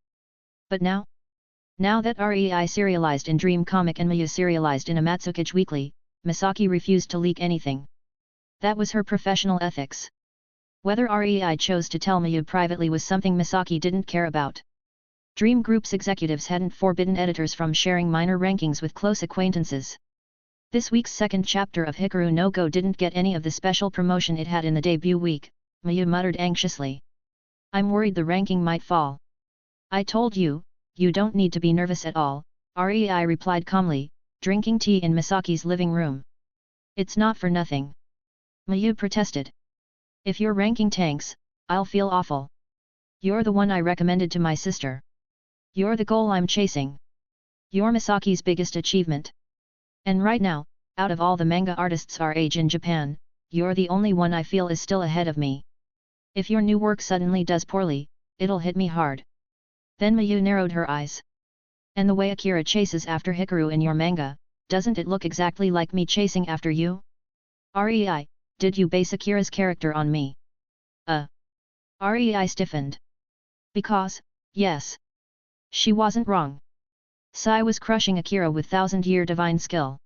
But now? Now that Rei serialized in Dream Comic and Mayu serialized in a Matsukage Weekly, Misaki refused to leak anything. That was her professional ethics. Whether Rei chose to tell Mayu privately was something Misaki didn't care about. Dream Group's executives hadn't forbidden editors from sharing minor rankings with close acquaintances. This week's second chapter of Hikaru no Go didn't get any of the special promotion it had in the debut week, Mayu muttered anxiously. I'm worried the ranking might fall. I told you, you don't need to be nervous at all, Rei replied calmly, drinking tea in Misaki's living room. It's not for nothing. Mayu protested. If your ranking tanks, I'll feel awful. You're the one I recommended to my sister. You're the goal I'm chasing. You're Misaki's biggest achievement. And right now, out of all the manga artists our age in Japan, you're the only one I feel is still ahead of me. If your new work suddenly does poorly, it'll hit me hard. Then Mayu narrowed her eyes. And the way Akira chases after Hikaru in your manga, doesn't it look exactly like me chasing after you? Rei, did you base Akira's character on me? Rei stiffened. Because, yes. She wasn't wrong. Sai was crushing Akira with thousand-year divine skill.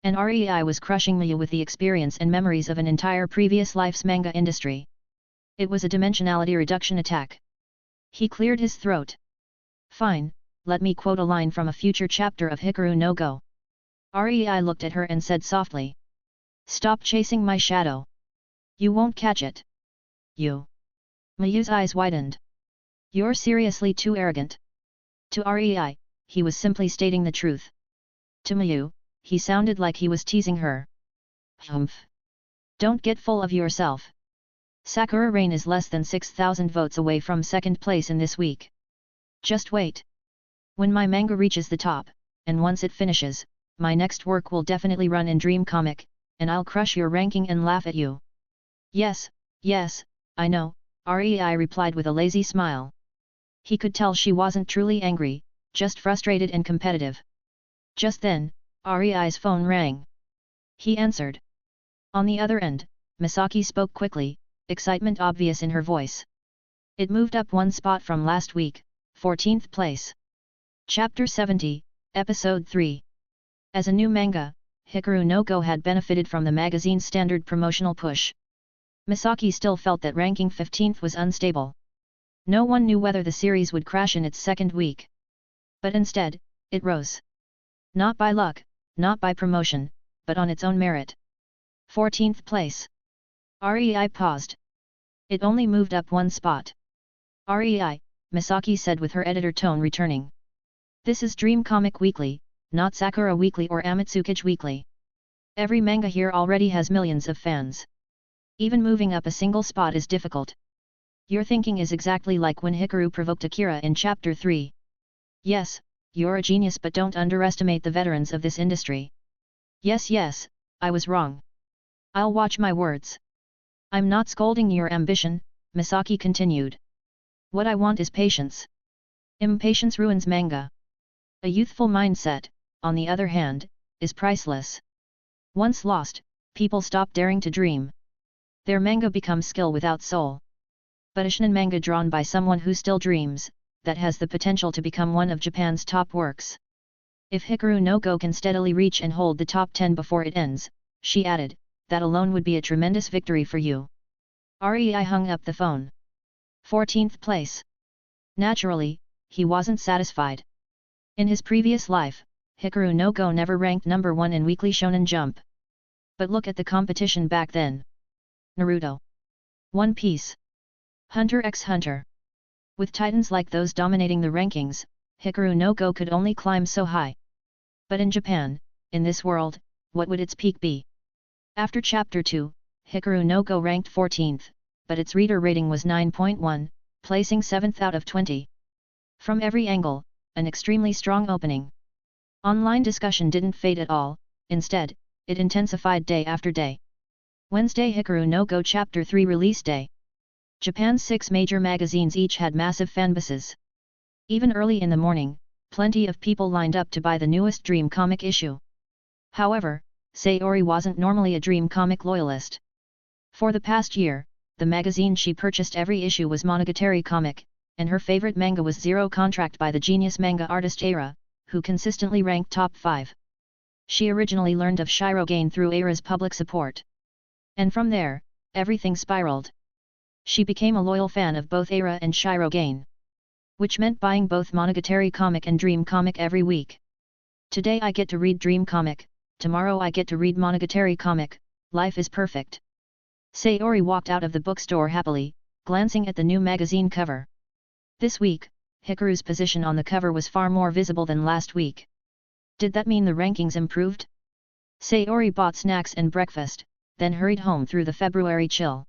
And Rei was crushing Mayu with the experience and memories of an entire previous life's manga industry. It was a dimensionality reduction attack. He cleared his throat. Fine, let me quote a line from a future chapter of Hikaru no Go. Rei looked at her and said softly. Stop chasing my shadow. You won't catch it. You. Mayu's eyes widened. You're seriously too arrogant. To Rei, he was simply stating the truth. To Mayu, he sounded like he was teasing her. Humph. Don't get full of yourself. Sakura Rain is less than 6,000 votes away from second place in this week. Just wait. When my manga reaches the top, and once it finishes, my next work will definitely run in Dream Comic, and I'll crush your ranking and laugh at you. Yes, I know, Rei replied with a lazy smile. He could tell she wasn't truly angry, just frustrated and competitive. Just then, Rei's phone rang. He answered. On the other end, Misaki spoke quickly, excitement obvious in her voice. It moved up one spot from last week, 14th place. Chapter 70, Episode 3. As a new manga, Hikaru no Go had benefited from the magazine's standard promotional push. Misaki still felt that ranking 15th was unstable. No one knew whether the series would crash in its second week. But instead, it rose. Not by luck, not by promotion, but on its own merit. 14th place. Rei paused. It only moved up one spot. Rei, Misaki said with her editor tone returning. This is Dream Comic Weekly, not Sakura Weekly or Amatsukage Weekly. Every manga here already has millions of fans. Even moving up a single spot is difficult. Your thinking is exactly like when Hikaru provoked Akira in Chapter 3. Yes, you're a genius, but don't underestimate the veterans of this industry. Yes, I was wrong. I'll watch my words. I'm not scolding your ambition, Misaki continued. What I want is patience. Impatience ruins manga. A youthful mindset, on the other hand, is priceless. Once lost, people stop daring to dream. Their manga becomes skill without soul. But a shonen manga drawn by someone who still dreams, that has the potential to become one of Japan's top works. If Hikaru no Go can steadily reach and hold the top 10 before it ends, she added, that alone would be a tremendous victory for you. Rei hung up the phone. 14th place. Naturally, he wasn't satisfied. In his previous life, Hikaru no Go never ranked number 1 in Weekly Shonen Jump. But look at the competition back then. Naruto, One Piece, Hunter x Hunter. With titans like those dominating the rankings, Hikaru no Go could only climb so high. But in Japan, in this world, what would its peak be? After Chapter 2, Hikaru no Go ranked 14th, but its reader rating was 9.1, placing 7th out of 20. From every angle, an extremely strong opening. Online discussion didn't fade at all, instead, it intensified day after day. Wednesday, Hikaru no Go Chapter 3 release day. Japan's 6 major magazines each had massive fanbases. Even early in the morning, plenty of people lined up to buy the newest Dream Comic issue. However, Sayori wasn't normally a Dream Comic loyalist. For the past year, the magazine she purchased every issue was Monogatari comic, and her favorite manga was Zero Contract by the genius manga artist Eira, who consistently ranked top 5. She originally learned of Shirogane through Eira's public support. And from there, everything spiraled. She became a loyal fan of both Eira and Shirogane. Which meant buying both Monogatari comic and Dream comic every week. Today I get to read Dream comic, tomorrow I get to read Monogatari comic, life is perfect. Sayori walked out of the bookstore happily, glancing at the new magazine cover. This week, Hikaru's position on the cover was far more visible than last week. Did that mean the rankings improved? Sayori bought snacks and breakfast, then hurried home through the February chill.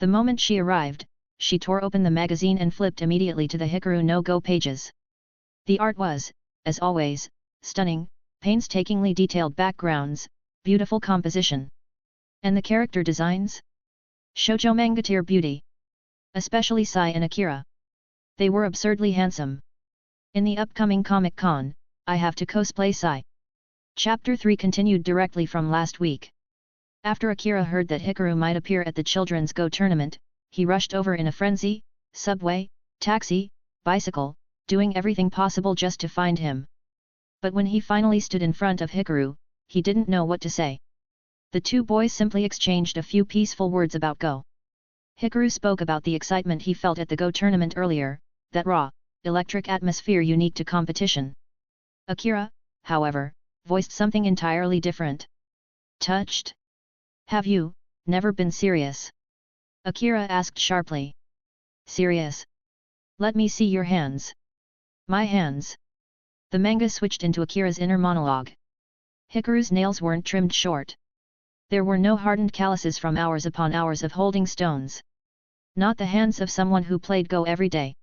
The moment she arrived, she tore open the magazine and flipped immediately to the Hikaru no Go pages. The art was, as always, stunning, painstakingly detailed backgrounds, beautiful composition. And the character designs? Shoujo manga tier beauty. Especially Sai and Akira. They were absurdly handsome. In the upcoming Comic-Con, I have to cosplay Sai. Chapter 3 continued directly from last week. After Akira heard that Hikaru might appear at the Children's Go tournament, he rushed over in a frenzy, subway, taxi, bicycle, doing everything possible just to find him. But when he finally stood in front of Hikaru, he didn't know what to say. The two boys simply exchanged a few peaceful words about Go. Hikaru spoke about the excitement he felt at the Go tournament earlier, that raw, electric atmosphere unique to competition. Akira, however, voiced something entirely different. Touched? Have you never been serious? Akira asked sharply. Serious? Let me see your hands. My hands. The manga switched into Akira's inner monologue. Hikaru's nails weren't trimmed short. There were no hardened calluses from hours upon hours of holding stones. Not the hands of someone who played Go every day.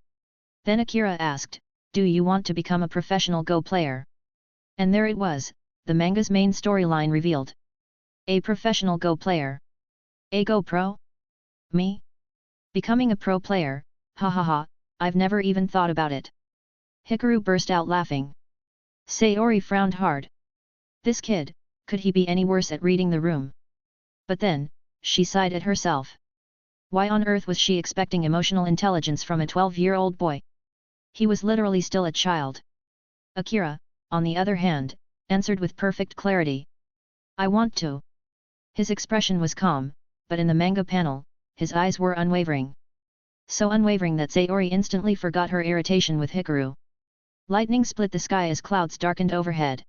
Then Akira asked, do you want to become a professional Go player? And there it was, the manga's main storyline revealed. A professional Go player. A Go pro? Me? Becoming a pro player, ha ha ha, I've never even thought about it. Hikaru burst out laughing. Sayori frowned hard. This kid, could he be any worse at reading the room? But then, she sighed at herself. Why on earth was she expecting emotional intelligence from a 12-year-old boy? He was literally still a child. Akira, on the other hand, answered with perfect clarity. I want to. His expression was calm, but in the manga panel, his eyes were unwavering. So unwavering that Sayori instantly forgot her irritation with Hikaru. Lightning split the sky as clouds darkened overhead.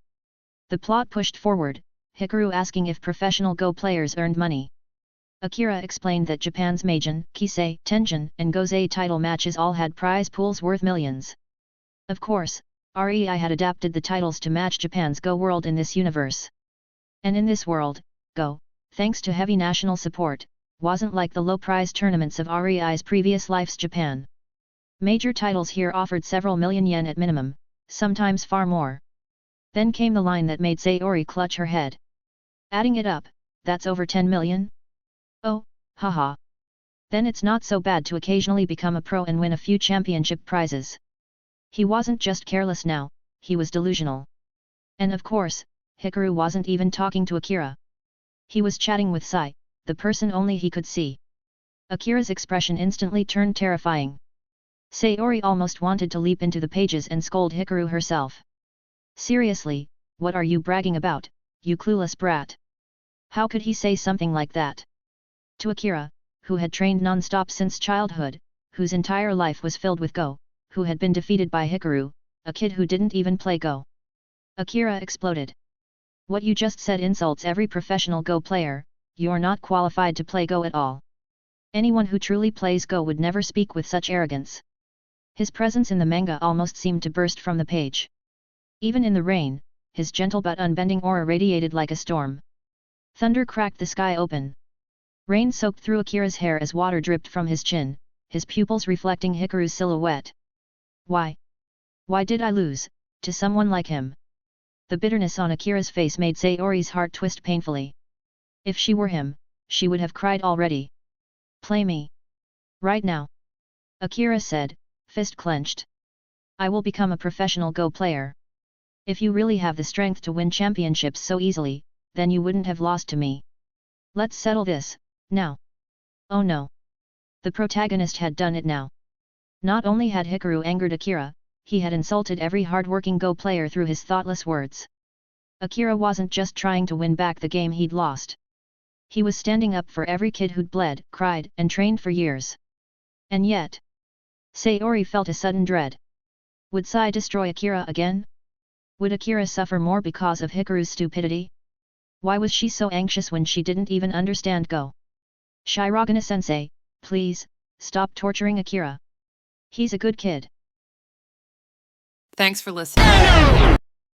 The plot pushed forward, Hikaru asking if professional Go players earned money. Akira explained that Japan's Meijin, Kisei, Tenjin, and Gozei title matches all had prize pools worth millions. Of course, REI had adapted the titles to match Japan's Go world in this universe. And in this world, Go, thanks to heavy national support, wasn't like the low-prize tournaments of REI's previous life's Japan. Major titles here offered several million yen at minimum, sometimes far more. Then came the line that made Sayori clutch her head. Adding it up, that's over 10 million? Oh, haha. Then it's not so bad to occasionally become a pro and win a few championship prizes. He wasn't just careless now, he was delusional. And of course, Hikaru wasn't even talking to Akira. He was chatting with Sai, the person only he could see. Akira's expression instantly turned terrifying. Sayori almost wanted to leap into the pages and scold Hikaru herself. Seriously, what are you bragging about, you clueless brat? How could he say something like that? To Akira, who had trained non-stop since childhood, whose entire life was filled with Go, who had been defeated by Hikaru, a kid who didn't even play Go. Akira exploded. What you just said insults every professional Go player, you're not qualified to play Go at all. Anyone who truly plays Go would never speak with such arrogance. His presence in the manga almost seemed to burst from the page. Even in the rain, his gentle but unbending aura radiated like a storm. Thunder cracked the sky open. Rain soaked through Akira's hair as water dripped from his chin, his pupils reflecting Hikaru's silhouette. Why? Why did I lose, to someone like him? The bitterness on Akira's face made Sayori's heart twist painfully. If she were him, she would have cried already. Play me. Right now. Akira said, fist clenched. I will become a professional Go player. If you really have the strength to win championships so easily, then you wouldn't have lost to me. Let's settle this, now. Oh no. The protagonist had done it now. Not only had Hikaru angered Akira, he had insulted every hard-working Go player through his thoughtless words. Akira wasn't just trying to win back the game he'd lost. He was standing up for every kid who'd bled, cried, and trained for years. And yet, Sayori felt a sudden dread. Would Sai destroy Akira again? Would Akira suffer more because of Hikaru's stupidity? Why was she so anxious when she didn't even understand Go? Shirogane-sensei, please, stop torturing Akira. He's a good kid. Thanks for listening.